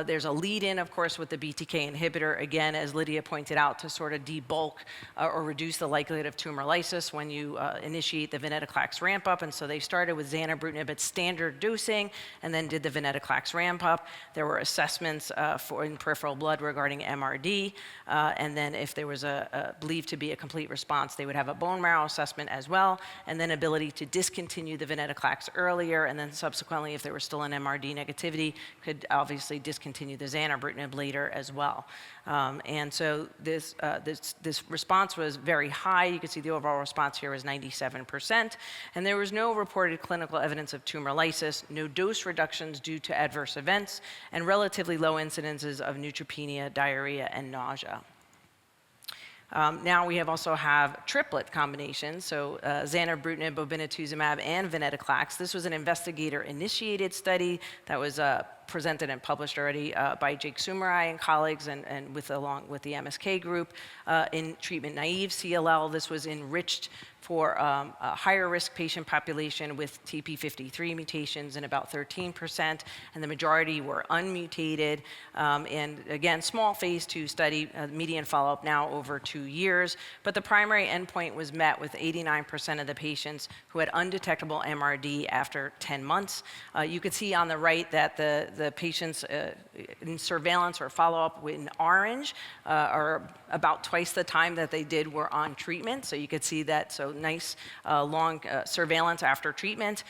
there's a lead-in, of course, with the BTK inhibitor, again, as Lydia pointed out, to sort of debulk or reduce the likelihood of tumor lysis when you initiate the venetoclax ramp-up. And so they started with zanubrutinib at standard dosing and then did the venetoclax ramp-up. There were assessments in peripheral blood regarding MRD. And then if there was believed to be a complete response, they would have a bone marrow assessment as well, and then ability to discontinue the venetoclax earlier, and then subsequently, if there was still an MRD negativity, could obviously discontinue the zanubrutinib later as well. And so this response was very high. You can see the overall response here was 97%, and there was no reported clinical evidence of tumor lysis, no dose reductions due to adverse events, and relatively low incidences of neutropenia, diarrhea, and nausea. Now we also have triplet combinations, so zanubrutinib, obinutuzumab, and venetoclax. This was an investigator-initiated study that was presented and published already by Jake Sumarai and colleagues, and along with the MSK group in treatment-naive CLL. This was enriched for a higher risk patient population with TP53 mutations in about 13%, and the majority were unmutated. And again, small phase 2 study, median follow-up now over 2 years, but the primary endpoint was met with 89% of the patients who had undetectable MRD after 10 months. You could see on the right that the patients in surveillance or follow-up in orange are about twice the time that they were on treatment. So you could see that, so nice long surveillance after treatment.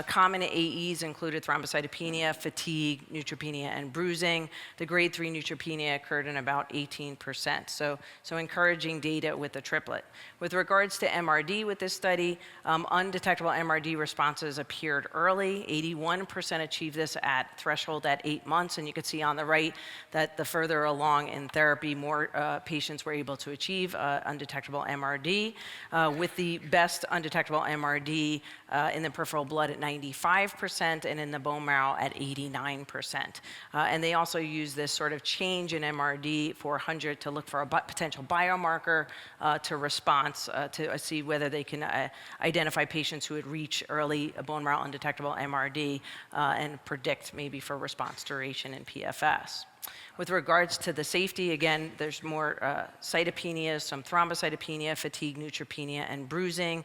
Common AEs included thrombocytopenia, fatigue, neutropenia, and bruising. The grade 3 neutropenia occurred in about 18%. So encouraging data with the triplet. With regards to MRD with this study, undetectable MRD responses appeared early. 81% achieved this at threshold at 8 months, and you can see on the right that the further along in therapy, more patients were able to achieve undetectable MRD, with the best undetectable MRD in the peripheral blood at 95% and in the bone marrow at 89%. And they also use this sort of change in MRD 400 to look for a potential biomarker to response to see whether they can identify patients who would reach early bone marrow undetectable MRD and predict maybe for response duration in PFS. With regards to the safety, again, there's more cytopenias, some thrombocytopenia, fatigue, neutropenia, and bruising.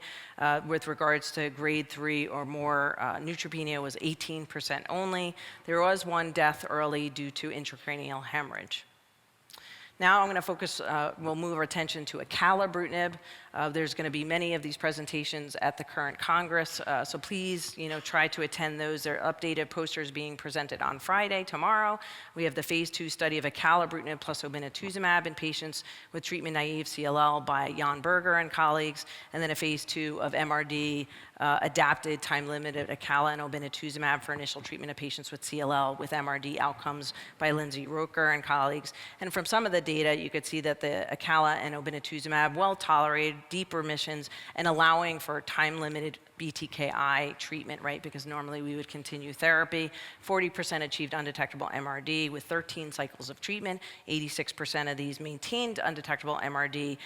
With regards to grade 3 or more, neutropenia was 18% only. There was one death early due to intracranial hemorrhage. Now I'm going to focus, we'll move our attention to acalabrutinib. There's going to be many of these presentations at the current Congress, so please, try to attend those. There are updated posters being presented on Friday, tomorrow. We have the phase 2 study of acalabrutinib plus obinutuzumab in patients with treatment-naive CLL by Jan Berger and colleagues, and then a phase 2 of MRD adapted time-limited Accala and obinutuzumab for initial treatment of patients with CLL with MRD outcomes by Lindsay Roker and colleagues. And from some of the data, you could see that the Accala and obinutuzumab well-tolerated, deep remissions, and allowing for time-limited BTKi treatment, right? Because normally we would continue therapy. 40% achieved undetectable MRD with 13 cycles of treatment. 86% of these maintained undetectable MRD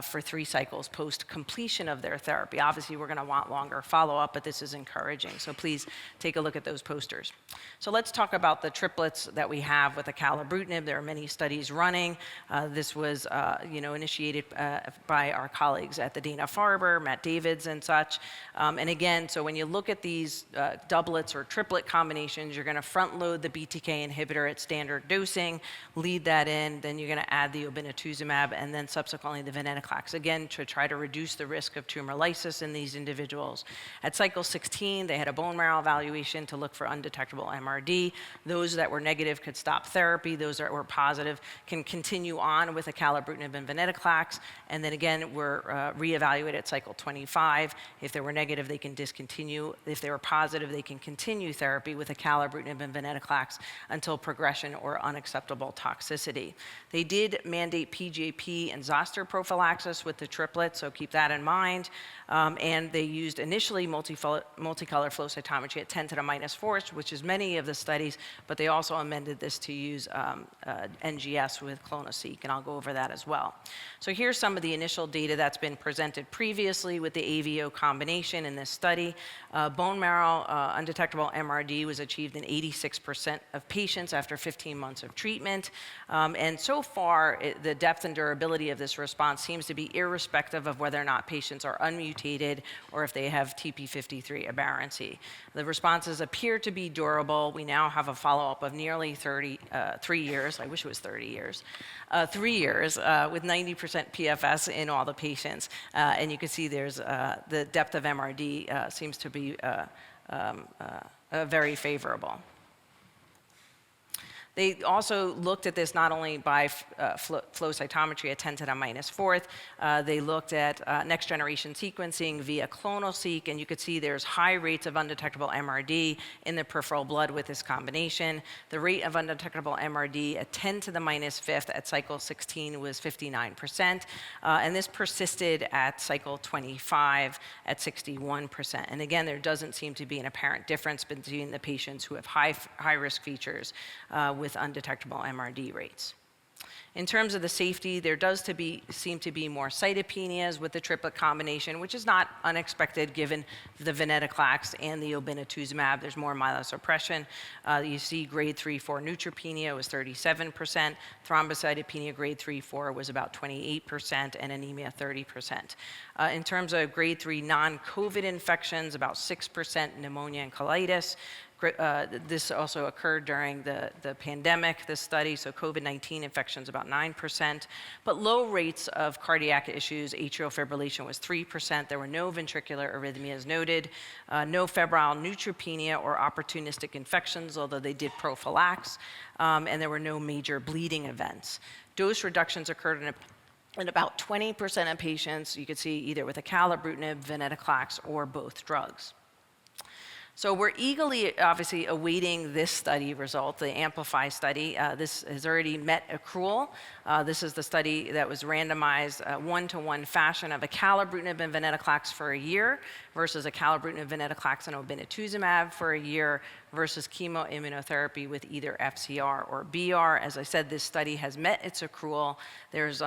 for 3 cycles post-completion of their therapy. Obviously, we're going to want longer follow-up, but this is encouraging. So please take a look at those posters. So let's talk about the triplets that we have with acalabrutinib. There are many studies running. This was initiated by our colleagues at the Dana-Farber, Matt Davids and such. And again, so when you look at these doublets or triplet combinations, you're going to front load the BTK inhibitor at standard dosing, lead that in, then you're going to add the obinutuzumab, and then subsequently the venetoclax, again, to try to reduce the risk of tumor lysis in these individuals. At cycle 16, they had a bone marrow evaluation to look for undetectable MRD. Those that were negative could stop therapy. Those that were positive can continue on with acalabrutinib and venetoclax, and then again, we're reevaluated at cycle 25. If they were negative, they can discontinue. If they were positive, they can continue therapy with acalabrutinib and venetoclax until progression or unacceptable toxicity. They did mandate PJP and zoster prophylaxis with the triplet, so keep that in mind. And they used initially multicolor flow cytometry at 10 to the minus 4, which is many of the studies, but they also amended this to use NGS with clonoSEQ, and I'll go over that as well. So here's some of the initial data that's been presented previously with the AVO combination in this study. Bone marrow undetectable MRD was achieved in 86% of patients after 15 months of treatment. And so far, the depth and durability of this response seems to be irrespective of whether or not patients are unmutated or if they have TP53 aberrancy. The responses appear to be durable. We now have a follow-up of nearly 3 years. I wish it was 30 years. 3 years with 90% PFS in all the patients. And you can see there's the depth of MRD seems to be very favorable. They also looked at this not only by flow cytometry at 10 to the minus 4th, they looked at next generation sequencing via clonoSEQ, and you could see there's high rates of undetectable MRD in the peripheral blood with this combination. The rate of undetectable MRD at 10 to the minus 5th at cycle 16 was 59%, and this persisted at cycle 25 at 61%. And again, there doesn't seem to be an apparent difference between the patients who have high risk features with undetectable MRD rates. In terms of the safety, there does seem to be more cytopenias with the triplet combination, which is not unexpected given the venetoclax and the obinutuzumab. There's more myelosuppression. You see grade 3/4 neutropenia was 37%, thrombocytopenia grade 3/4 was about 28%, and anemia 30%. In terms of grade 3 non-COVID infections, about 6% pneumonia and colitis. This also occurred during the pandemic, this study, so COVID-19 infections about 9%, but low rates of cardiac issues. Atrial fibrillation was 3%. There were no ventricular arrhythmias noted, no febrile neutropenia or opportunistic infections, although they did prophylax, and there were no major bleeding events. Dose reductions occurred in about 20% of patients. You could see either with acalabrutinib, venetoclax, or both drugs. So we're eagerly, obviously, awaiting this study result, the AMPLIFY study. This has already met accrual. This is the study that was randomized 1-to-1 fashion of acalabrutinib and venetoclax for a year versus acalabrutinib, venetoclax, and obinutuzumab for a year versus chemoimmunotherapy with either FCR or BR. As I said, this study has met its accrual. There's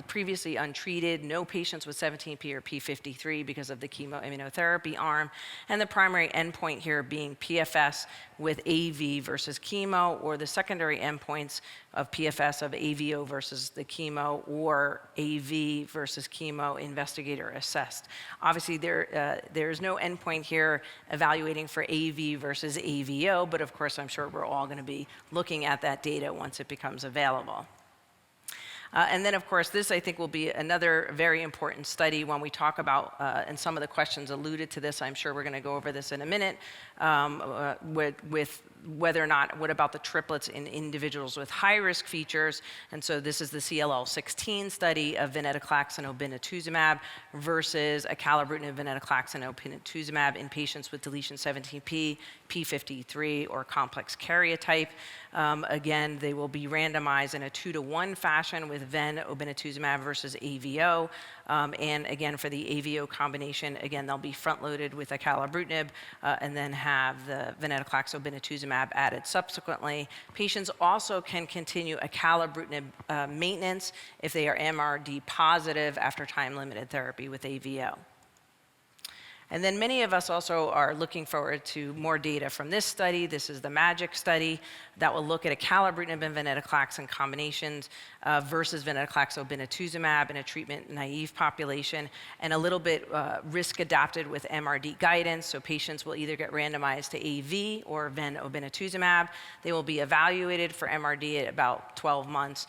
previously untreated, no patients with 17p or p53 because of the chemoimmunotherapy arm, and the primary endpoint here being PFS with AV versus chemo, or the secondary endpoints of PFS of AVO versus the chemo, or AV versus chemo investigator assessed. Obviously, there's no endpoint here evaluating for AV versus AVO, but of course, I'm sure we're all going to be looking at that data once it becomes available. And then, of course, this, I think, will be another very important study when we talk about, and some of the questions alluded to this, I'm sure we're going to go over this in a minute, with whether or not, what about the triplets in individuals with high-risk features? And so this is the CLL16 study of venetoclax and obinutuzumab versus acalabrutinib, venetoclax, and obinutuzumab in patients with deletion 17p, p53, or complex karyotype. Again, they will be randomized in a 2-to-1 fashion with ven obinutuzumab versus AVO. And again, for the AVO combination, again, they'll be front-loaded with acalabrutinib and then have the venetoclax obinutuzumab added subsequently. Patients also can continue acalabrutinib maintenance if they are MRD positive after time-limited therapy with AVO. And then many of us also are looking forward to more data from this study. This is the MAGIC study that will look at acalabrutinib and venetoclax in combinations versus venetoclax obinutuzumab in a treatment-naive population, and a little bit risk-adapted with MRD guidance. So patients will either get randomized to AV or ven obinutuzumab. They will be evaluated for MRD at about 12 months.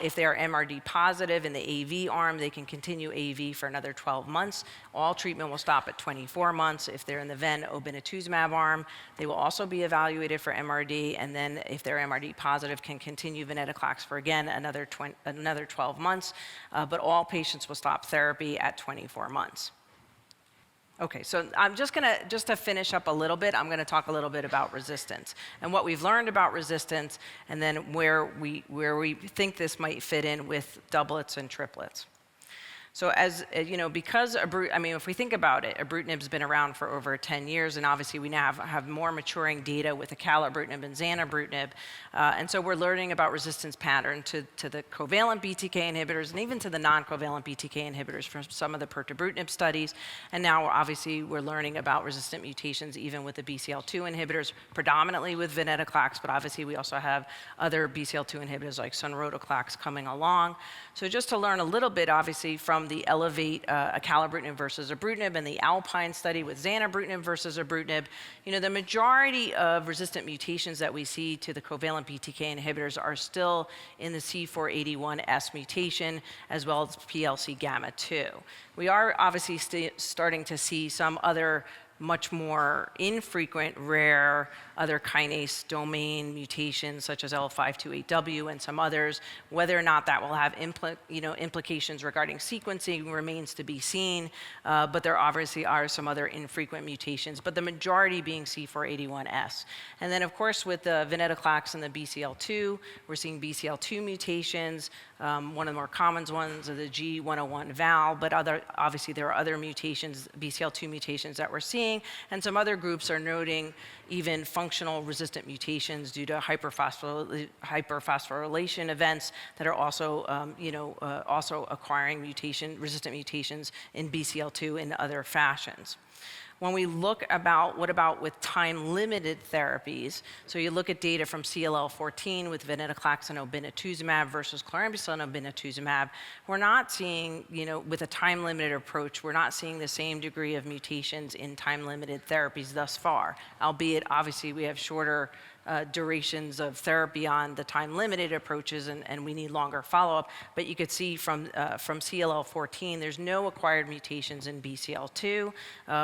If they are MRD positive in the AV arm, they can continue AV for another 12 months. All treatment will stop at 24 months. If they're in the ven obinutuzumab arm, they will also be evaluated for MRD, and then if they're MRD positive, can continue venetoclax for, again, another 12 months. But all patients will stop therapy at 24 months. Okay, so I'm just to finish up a little bit, I'm gonna talk a little bit about resistance and what we've learned about resistance, and then where we think this might fit in with doublets and triplets. So as you know, because if we think about it, ibrutinib's been around for over 10 years, and obviously we now have more maturing data with acalabrutinib and zanubrutinib, and so we're learning about resistance pattern to the covalent BTK inhibitors and even to the non-covalent BTK inhibitors from some of the pirtobrutinib studies, and now obviously we're learning about resistant mutations even with the BCL2 inhibitors, predominantly with venetoclax, but obviously we also have other BCL2 inhibitors like sonrotoclax coming along. So just to learn a little bit, obviously, from the Elevate acalabrutinib versus ibrutinib and the Alpine study with zanubrutinib versus ibrutinib, the majority of resistant mutations that we see to the covalent BTK inhibitors are still in the C481S mutation as well as PLC gamma 2. We are obviously starting to see some other much more infrequent, rare other kinase domain mutations such as L528W and some others. Whether or not that will have implications regarding sequencing remains to be seen, but there obviously are some other infrequent mutations, but the majority being C481S. And then of course with the venetoclax and the BCL2, we're seeing BCL2 mutations. One of the more common ones are the G101 val, but obviously there are other mutations, BCL2 mutations that we're seeing, and some other groups are noting even functional resistant mutations due to hyperphosphorylation events that are also, also acquiring resistant mutations in BCL2 in other fashions. When we look about what about with time-limited therapies, so you look at data from CLL14 with venetoclax and obinutuzumab versus chlorambucil and obinutuzumab, we're not seeing, with a time-limited approach, we're not seeing the same degree of mutations in time-limited therapies thus far, albeit obviously we have shorter durations of therapy on the time-limited approaches, and we need longer follow-up. But you could see from CLL14, there's no acquired mutations in BCL2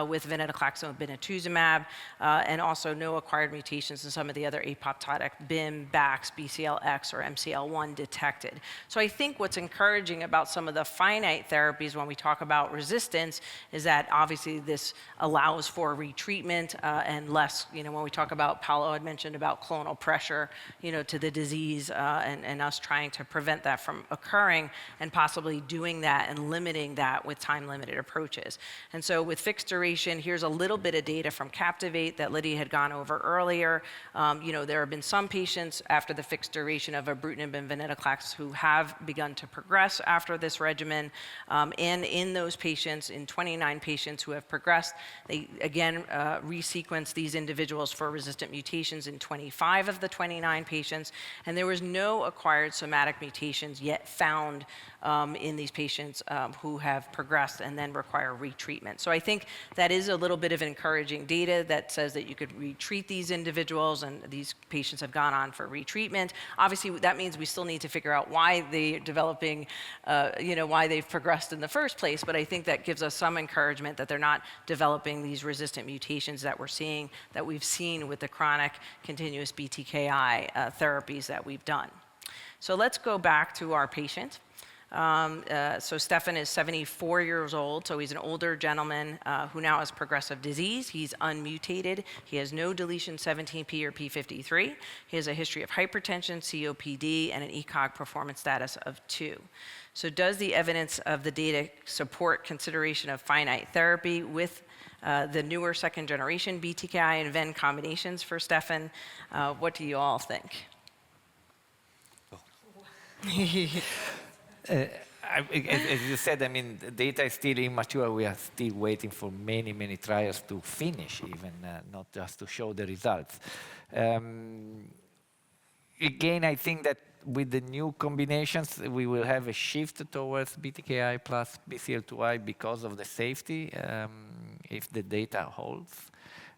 with venetoclax and obinutuzumab, and also no acquired mutations in some of the other apoptotic BIM, BAX, BCLX, or MCL1 detected. So I think what's encouraging about some of the finite therapies when we talk about resistance is that obviously this allows for retreatment and less, when we talk about, Paolo had mentioned about clonal pressure, to the disease and us trying to prevent that from occurring and possibly doing that and limiting that with time-limited approaches. And so with fixed duration, here's a little bit of data from Captivate that Lydia had gone over earlier. There have been some patients after the fixed duration of ibrutinib and venetoclax who have begun to progress after this regimen. And in those patients, in 29 patients who have progressed, they again resequenced these individuals for resistant mutations in 25 of the 29 patients, and there was no acquired somatic mutations yet found in these patients who have progressed and then require retreatment. So I think that is a little bit of encouraging data that says that you could retreat these individuals, and these patients have gone on for retreatment. Obviously, that means we still need to figure out why they're developing, why they've progressed in the first place, but I think that gives us some encouragement that they're not developing these resistant mutations that we've seen with the chronic continuous BTKi therapies that we've done. So let's go back to our patient. So Stefan is 74 years old, so he's an older gentleman who now has progressive disease. He's unmutated. He has no deletion 17p or p53. He has a history of hypertension, COPD, and an ECOG performance status of 2. So does the evidence of the data support consideration of finite therapy with the newer second generation BTKi and VEN combinations for Stefan? What do you all think? As you said, I mean, the data is still immature. We are still waiting for many, many trials to finish, even not just to show the results. Again, I think that with the new combinations, we will have a shift towards BTKi plus BCL2i because of the safety, if the data holds.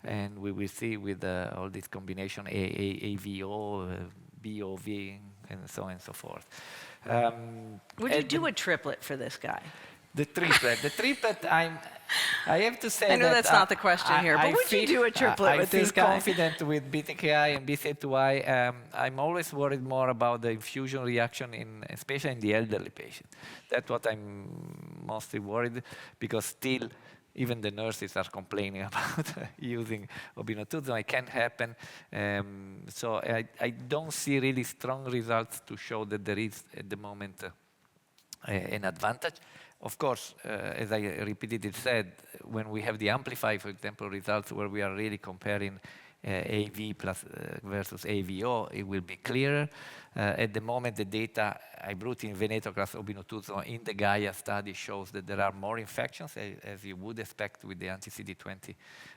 And we will see with all this combination, AVO, BOV, and so on and so forth. Would you do a triplet for this guy? The triplet, I have to say that... I know that's not the question here, but would you do a triplet with this guy? I feel confident with BTKi and BCL2i. I'm always worried more about the infusion reaction, especially in the elderly patient. That's what I'm mostly worried, because still, even the nurses are complaining about using obinutuzumab. It can't happen. So I don't see really strong results to show that there is, at the moment, an advantage. Of course, as I repeatedly said, when we have the Amplify, for example, results where we are really comparing AV plus versus AVO, it will be clearer. At the moment, the data I brought in venetoclax obinutuzumab in the Gaia study shows that there are more infections, as you would expect with the anti-CD20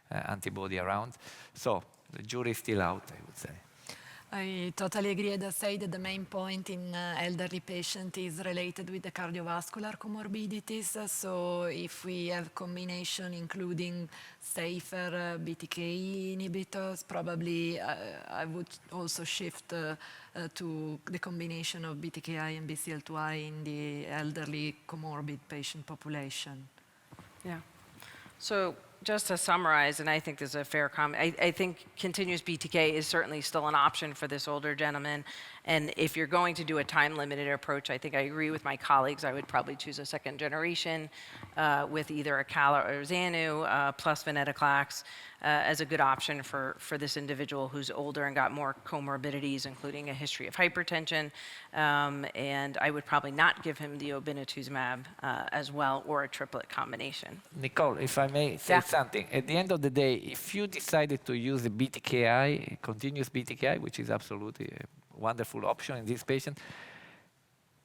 antibody around. So the jury is still out, I would say. I totally agree. I'd say that the main point in elderly patient is related with the cardiovascular comorbidities. So if we have combination including safer BTK inhibitors, probably I would also shift to the combination of BTKi and BCL2i in the elderly comorbid patient population. Yeah. So just to summarize, and I think this is a fair comment, I think continuous BTK is certainly still an option for this older gentleman. And if you're going to do a time-limited approach, I think I agree with my colleagues. I would probably choose a second generation with either Acala or Xanu plus venetoclax as a good option for this individual who's older and got more comorbidities, including a history of hypertension. And I would probably not give him the obinutuzumab as well, or a triplet combination. Nicole, if I may say something. At the end of the day, if you decided to use the BTKi, continuous BTKi, which is absolutely a wonderful option in this patient,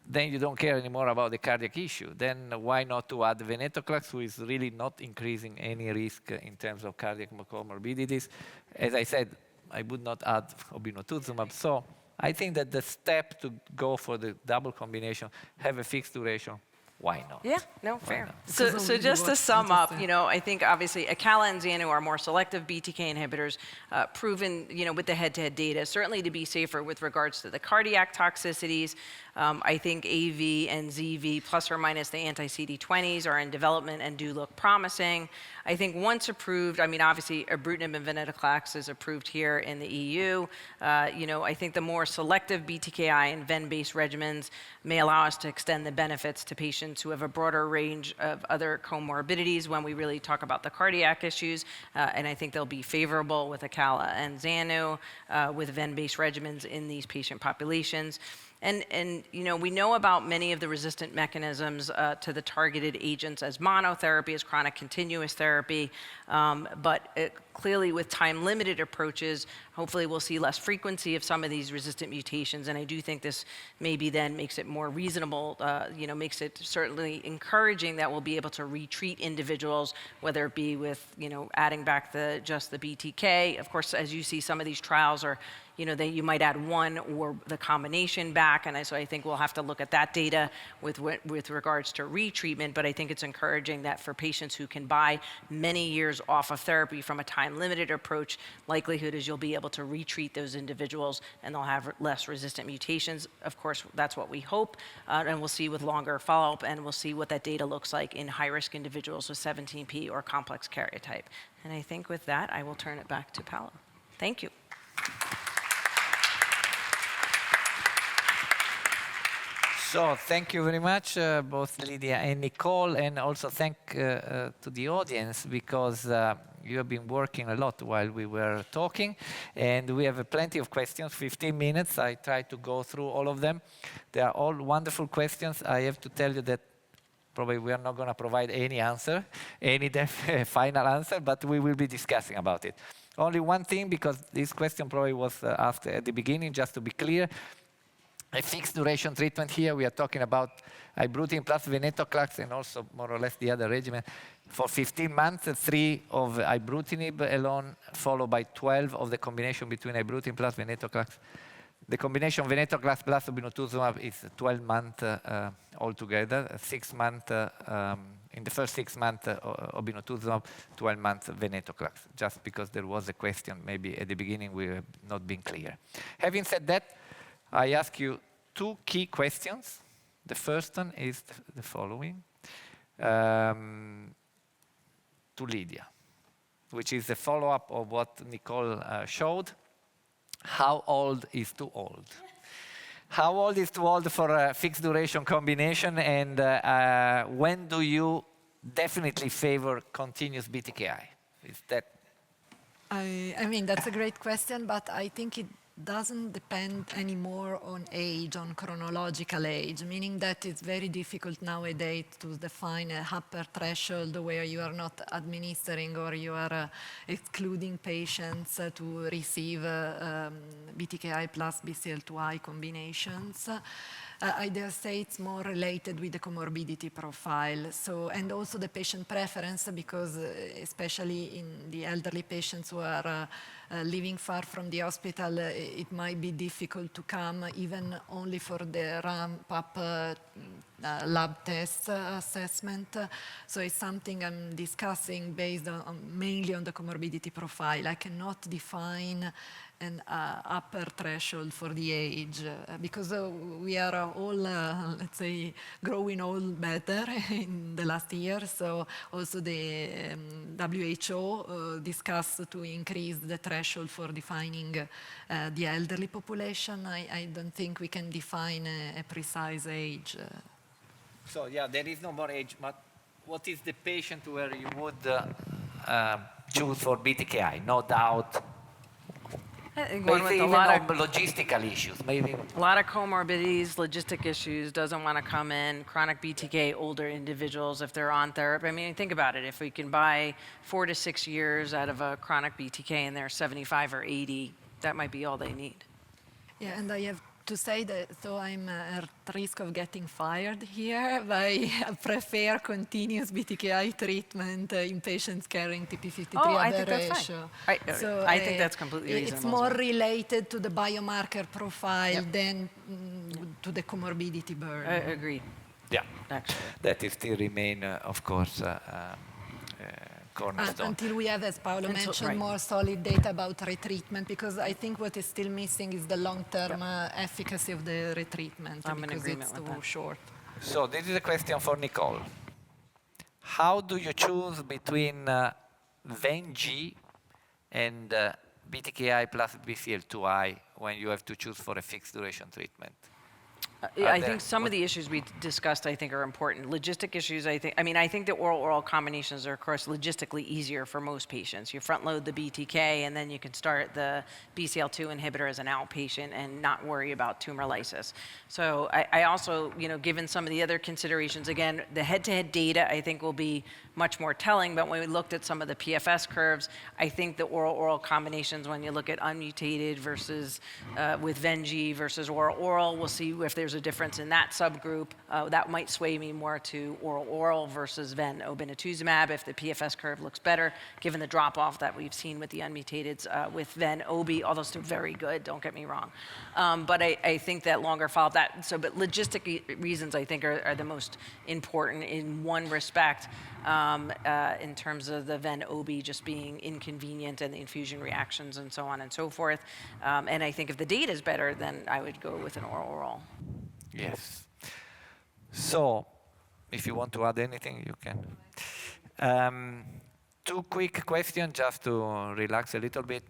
then you don't care anymore about the cardiac issue. Then why not to add venetoclax, who is really not increasing any risk in terms of cardiac comorbidities? As I said, I would not add obinutuzumab. So I think that the step to go for the double combination, have a fixed duration, why not? Yeah, no, fair. So just to sum up, I think obviously Acala and Xanu are more selective BTK inhibitors, proven, with the head-to-head data, certainly to be safer with regards to the cardiac toxicities. I think AV and ZV plus or minus the anti-CD20s are in development and do look promising. I think once approved, obviously ibrutinib and venetoclax is approved here in the EU. I think the more selective BTKi and VEN-based regimens may allow us to extend the benefits to patients who have a broader range of other comorbidities when we really talk about the cardiac issues. And I think they'll be favorable with Acala and Xanu with VEN-based regimens in these patient populations. And we know about many of the resistant mechanisms to the targeted agents as monotherapy, as chronic continuous therapy, but clearly with time-limited approaches, hopefully we'll see less frequency of some of these resistant mutations, and I do think this maybe then makes it more reasonable, makes it certainly encouraging that we'll be able to retreat individuals, whether it be with, adding back just the BTK. Of course, as you see, some of these trials are that you might add one or the combination back. And so I think we'll have to look at that data with regards to retreatment. But I think it's encouraging that for patients who can buy many years off of therapy from a time-limited approach, likelihood is you'll be able to retreat those individuals and they'll have less resistant mutations. Of course, that's what we hope. And we'll see with longer follow-up, and we'll see what that data looks like in high-risk individuals with 17p or complex karyotype. And I think with that, I will turn it back to Paolo. Thank you. So thank you very much, both Lydia and Nicole, and also thank to the audience, because you have been working a lot while we were talking, and we have plenty of questions, 15 minutes. I tried to go through all of them. They are all wonderful questions. I have to tell you that probably we are not going to provide any answer, any final answer, but we will be discussing about it. Only one thing, because this question probably was asked at the beginning, just to be clear. A fixed duration treatment here, we are talking about ibrutinib plus venetoclax and also more or less the other regimen for 15 months, 3 of ibrutinib alone, followed by 12 of the combination between ibrutinib plus venetoclax. The combination venetoclax plus obinutuzumab is 12 months altogether, 6 months in the first 6 months obinutuzumab, 12 months venetoclax, just because there was a question maybe at the beginning we have not been clear. Having said that, I ask you 2 key questions. The first one is the following, to Lydia, which is the follow-up of what Nicole showed. How old is too old? How old is too old for a fixed duration combination, and when do you definitely favor continuous BTKi? Is that? I mean, that's a great question, but I think it doesn't depend anymore on age, on chronological age, meaning that it's very difficult nowadays to define a upper threshold where you are not administering or you are excluding patients to receive BTKi plus BCL2i combinations. I dare say it's more related with the comorbidity profile. So, and also the patient preference, because especially in the elderly patients who are living far from the hospital, it might be difficult to come even only for the ramp-up lab test assessment. So it's something I'm discussing based on mainly on the comorbidity profile. I cannot define an upper threshold for the age, because we are all, let's say, growing old better in the last year. So also the WHO discussed to increase the threshold for defining the elderly population. I don't think we can define a precise age. So yeah, there is no more age, but what is the patient where you would choose for BTKi? No doubt. One with a lot of logistical issues, maybe. A lot of comorbidities, logistic issues, doesn't want to come in, chronic BTK, older individuals, if they're on therapy. I mean, think about it. If we can buy 4 to 6 years out of a chronic BTK and they're 75 or 80, that might be all they need. Yeah, and I have to say that, so I'm at risk of getting fired here, but I prefer continuous BTKi treatment in patients carrying TP53 I think that's ratio. fine. So I think that's completely reasonable. It's more related to the biomarker profile than to the comorbidity burden. Agreed. Yeah, Actually. that is still remain, of course, cornerstone. Until we have, as Paolo mentioned, more solid data about retreatment, because I think what is still missing is the long-term efficacy of the retreatment, because it's too short. So this is a question for Nicole. How do you choose between VEN-G and BTKi plus BCL2i when you have to choose for a fixed duration treatment? I think some of the issues we discussed, I think, are important. Logistic issues, I think the oral-oral combinations are, of course, logistically easier for most patients. You front-load the BTK, and then you can start the BCL2 inhibitor as an outpatient and not worry about tumor lysis. So I also, given some of the other considerations, again, the head-to-head data, I think, will be much more telling. But when we looked at some of the PFS curves, I think the oral-oral combinations, when you look at unmutated versus with Vengi versus oral-oral, we'll see if there's a difference in that subgroup. That might sway me more to oral-oral versus ven-obinutuzumab if the PFS curve looks better, given the drop-off that we've seen with the unmutateds with ven-obi, although still very good, don't get me wrong. But I think that longer follow-up, but logistic reasons I think are the most important in one respect, in terms of the ven-obi just being inconvenient and the infusion reactions and so on and so forth. And I think if the data is better, then I would go with an oral-oral. Yes. So, if you want to add anything, you can. Two quick questions just to relax a little bit.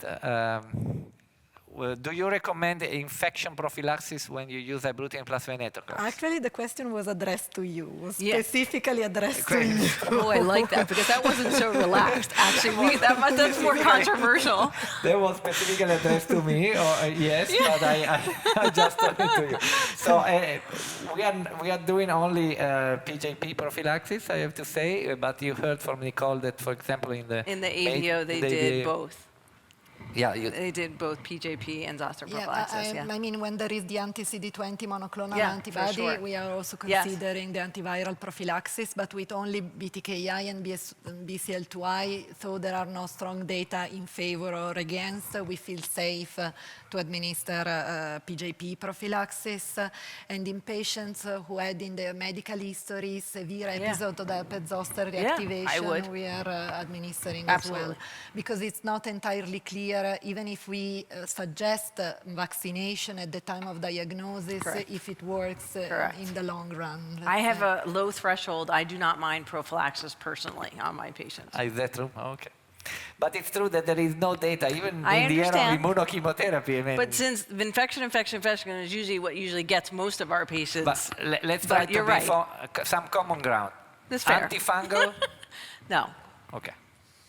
Do you recommend infection prophylaxis when you use ibrutinib plus venetoclax? Actually, the question was addressed to you, specifically addressed to you. Oh, I like that, because that wasn't so relaxed. Actually, that's more controversial. That was specifically addressed to me, yes, but I just told it to you. So we are doing only PJP prophylaxis, I have to say, but you heard from Nicole that, for example, in the AVO, they did both. Yeah, they did both PJP and zoster prophylaxis. I mean, when there is the anti-CD20 monoclonal antibody, we are also considering the antiviral prophylaxis, but with only BTKi and BCL2i, so there are no strong data in favor or against. We feel safe to administer PJP prophylaxis. And in patients who had in their medical history severe episode of the zoster reactivation, we are administering as well. Because it's not entirely clear, even if we suggest vaccination at the time of diagnosis, if it works in the long run. I have a low threshold. I do not mind prophylaxis personally on my patients. Is that true? Okay. But it's true that there is no data, even I in the era of understand. immunochemotherapy. I mean, But since infection is usually what usually gets most of our patients. But let's try to be some common ground. That's fair. Antifungal? No. Okay.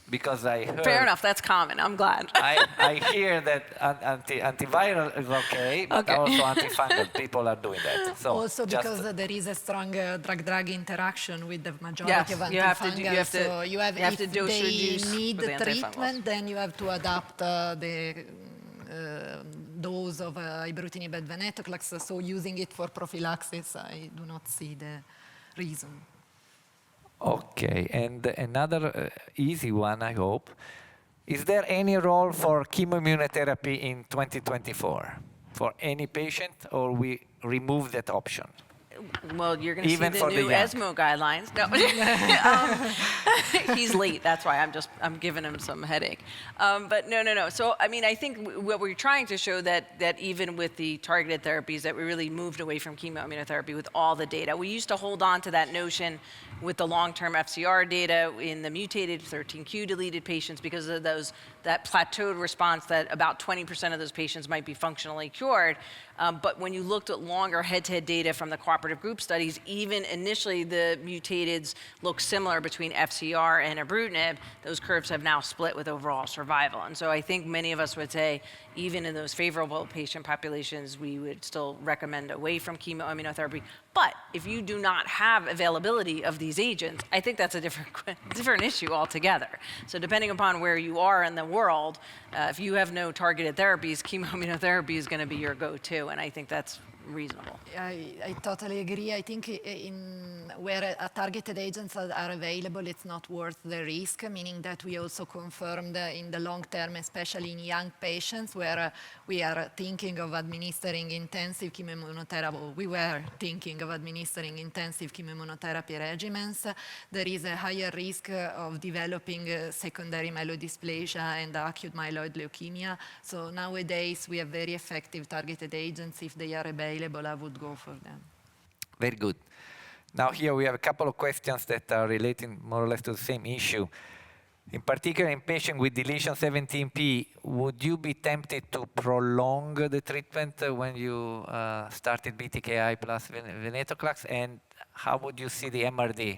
Because I heard... Fair enough, that's common, I'm glad. I hear that antiviral is okay, but also antifungal, people are doing that. So also because there is a strong drug-drug interaction with the majority of antifungals. So you have to dose they reduce need with the treatment, then you have to adapt the dose of ibrutinib and venetoclax. So using it for prophylaxis, I do not see the reason. Okay, and another easy one, I hope. Is there any role for chemoimmunotherapy in 2024 for any patient, or we remove that option? Well, you're going to see the new ESMO guidelines. No, he's late. That's why I'm giving him some headache. But no. So I mean, I think what we're trying to show that even with the targeted therapies, that we really moved away from chemoimmunotherapy with all the data. We used to hold on to that notion with the long-term FCR data in the mutated 13q deleted patients because of that plateaued response that about 20% of those patients might be functionally cured. But when you looked at longer head-to-head data from the cooperative group studies, even initially the mutateds look similar between FCR and ibrutinib. Those curves have now split with overall survival. And so I think many of us would say, even in those favorable patient populations, we would still recommend away from chemoimmunotherapy. But if you do not have availability of these agents, I think that's a different issue altogether. So depending upon where you are in the world, if you have no targeted therapies, chemoimmunotherapy is going to be your go-to, and I think that's reasonable. I totally agree. I think where targeted agents are available, it's not worth the risk, meaning that we also confirmed in the long term, especially in young patients, where we are thinking of administering intensive chemoimmunotherapy. We were thinking of administering intensive chemoimmunotherapy regimens. There is a higher risk of developing secondary myelodysplasia and acute myeloid leukemia. So nowadays, we have very effective targeted agents. If they are available, I would go for them. Very good. Now here we have a couple of questions that are relating more or less to the same issue. In particular, in patients with deletion 17p, would you be tempted to prolong the treatment when you started BTKi plus venetoclax? And how would you see the MRD?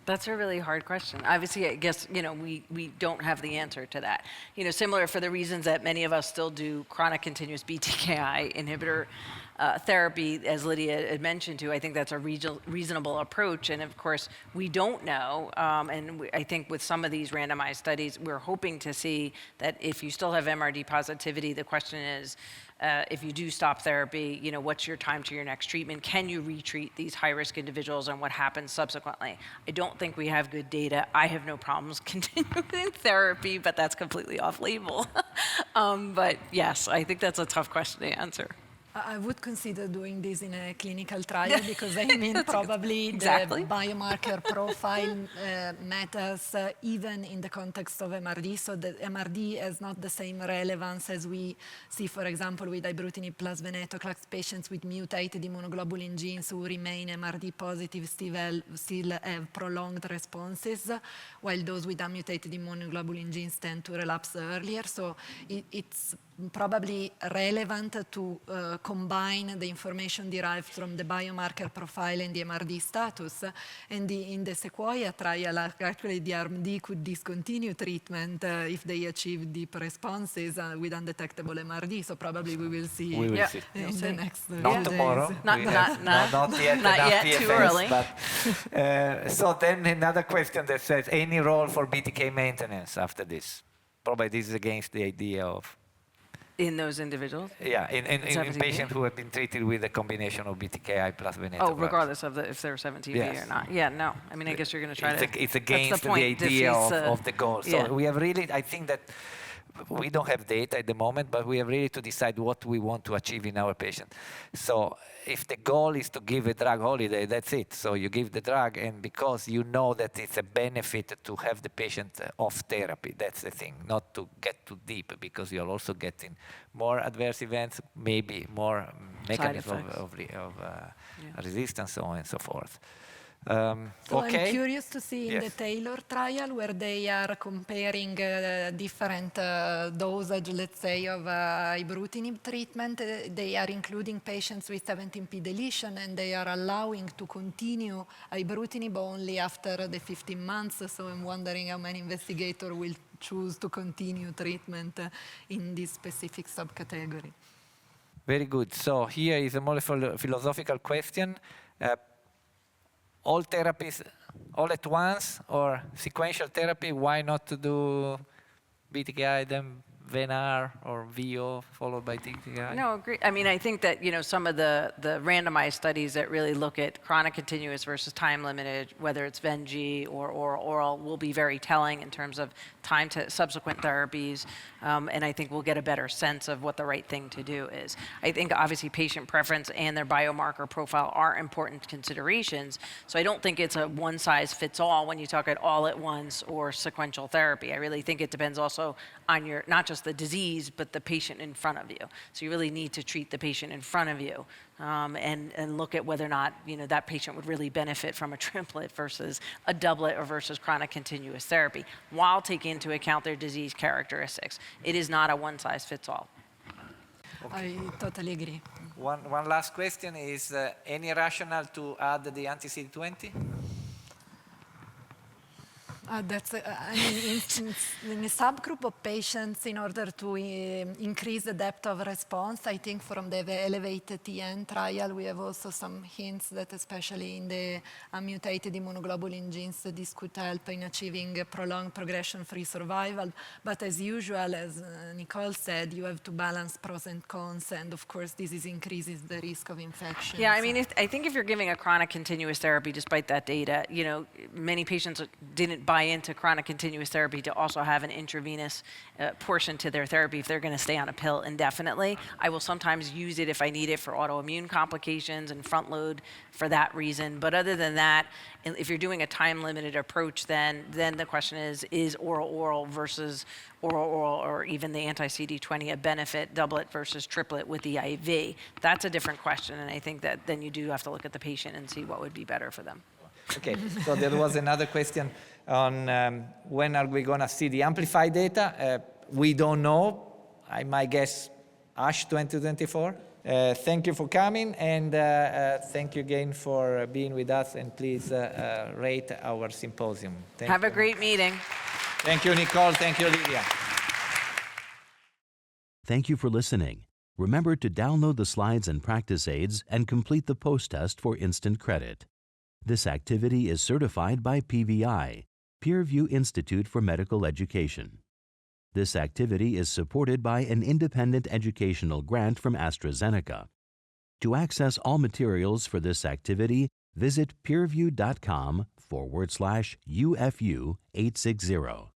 That's a really hard question. Obviously, I guess, we don't have the answer to that. Similar for the reasons that many of us still do chronic continuous BTKi inhibitor therapy, as Lydia had mentioned too. I think that's a reasonable approach. And of course, we don't know. I think with some of these randomized studies, we're hoping to see that if you still have MRD positivity, the question is, if you do stop therapy, what's your time to your next treatment? Can you retreat these high-risk individuals, and what happens subsequently? I don't think we have good data. I have no problems continuing therapy, but that's completely off-label. But yes, I think that's a tough question to answer. I would consider doing this in a clinical trial because probably exactly. The biomarker profile matters even in the context of MRD. So the MRD has not the same relevance as we see, for example, with ibrutinib plus venetoclax patients with mutated immunoglobulin genes who remain MRD positive still have prolonged responses, while those with unmutated immunoglobulin genes tend to relapse earlier. So it's probably relevant to combine the information derived from the biomarker profile and the MRD status. And in the Sequoia trial, actually the arm D could discontinue treatment if they achieve deep responses with undetectable MRD. So probably we will see in the next not days. tomorrow. Not yet. Not yet. Too early. But, so then another question that says, any role for BTK maintenance after this? Probably this is against the idea of. In those individuals? Yeah, in patients who have been treated with a combination of BTKi plus venetoclax. Oh, regardless of if they're 17B or not. Yeah, no. I mean, I guess you're going to try to. It's against the idea of the goal. So we have really, I think that we don't have data at the moment, but we have really to decide what we want to achieve in our patient. So if the goal is to give a drug holiday, that's it. So you give the drug, and because you know that it's a benefit to have the patient off therapy, that's the thing, not to get too deep, because you're also getting more adverse events, maybe more mechanism of resistance, so on and so forth. So I'm curious to see in the Taylor trial where they are comparing different dosage, let's say, of ibrutinib treatment. They are including patients with 17p deletion, and they are allowing to continue ibrutinib only after the 15 months. So I'm wondering how many investigators will choose to continue treatment in this specific subcategory. Very good. So here is a more philosophical question. All therapies all at once or sequential therapy? Why not to do BTKi, then VNR or VO followed by TKI? No, agree. I mean, I think that, some of the randomized studies that really look at chronic continuous versus time limited, whether it's VenG or oral, will be very telling in terms of time to subsequent therapies. And I think we'll get a better sense of what the right thing to do is. I think obviously patient preference and their biomarker profile are important considerations. So I don't think it's a one size fits all when you talk at all at once or sequential therapy. I really think it depends also on your, not just the disease, but the patient in front of you. So you really need to treat the patient in front of you and look at whether or not that patient would really benefit from a triplet versus a doublet or versus chronic continuous therapy, while taking into account their disease characteristics. It is not a one size fits all. I totally agree. One last question is, any rationale to add the anti-CD20? That's, I mean, in a subgroup of patients, in order to increase the depth of response, I think from the elevated TN trial, we have also some hints that especially in the unmutated immunoglobulin genes, this could help in achieving a prolonged progression-free survival. But as usual, as Nicole said, you have to balance pros and cons, and of course, this increases the risk of infection. Yeah, I mean, I think if you're giving a chronic continuous therapy, despite that data, many patients didn't buy into chronic continuous therapy to also have an intravenous portion to their therapy if they're going to stay on a pill indefinitely. I will sometimes use it if I need it for autoimmune complications and front load for that reason. But other than that, if you're doing a time-limited approach, then the question is oral versus oral or even the anti-CD20 a benefit, doublet versus triplet with the IV? That's a different question, and I think that then you do have to look at the patient and see what would be better for them. Okay, so there was another question on when are we going to see the amplified data? We don't know. I might guess ASH 2024. Thank you for coming, and thank you again for being with us, and please rate our symposium. Have a great meeting. Thank you, Nicole. Thank you, Lydia. Thank you for listening. Remember to download the slides and practice aids and complete the post-test for instant credit. This activity is certified by PVI, PeerView Institute for Medical Education. This activity is supported by an independent educational grant from AstraZeneca. To access all materials for this activity, visit peerview.com/UFU860.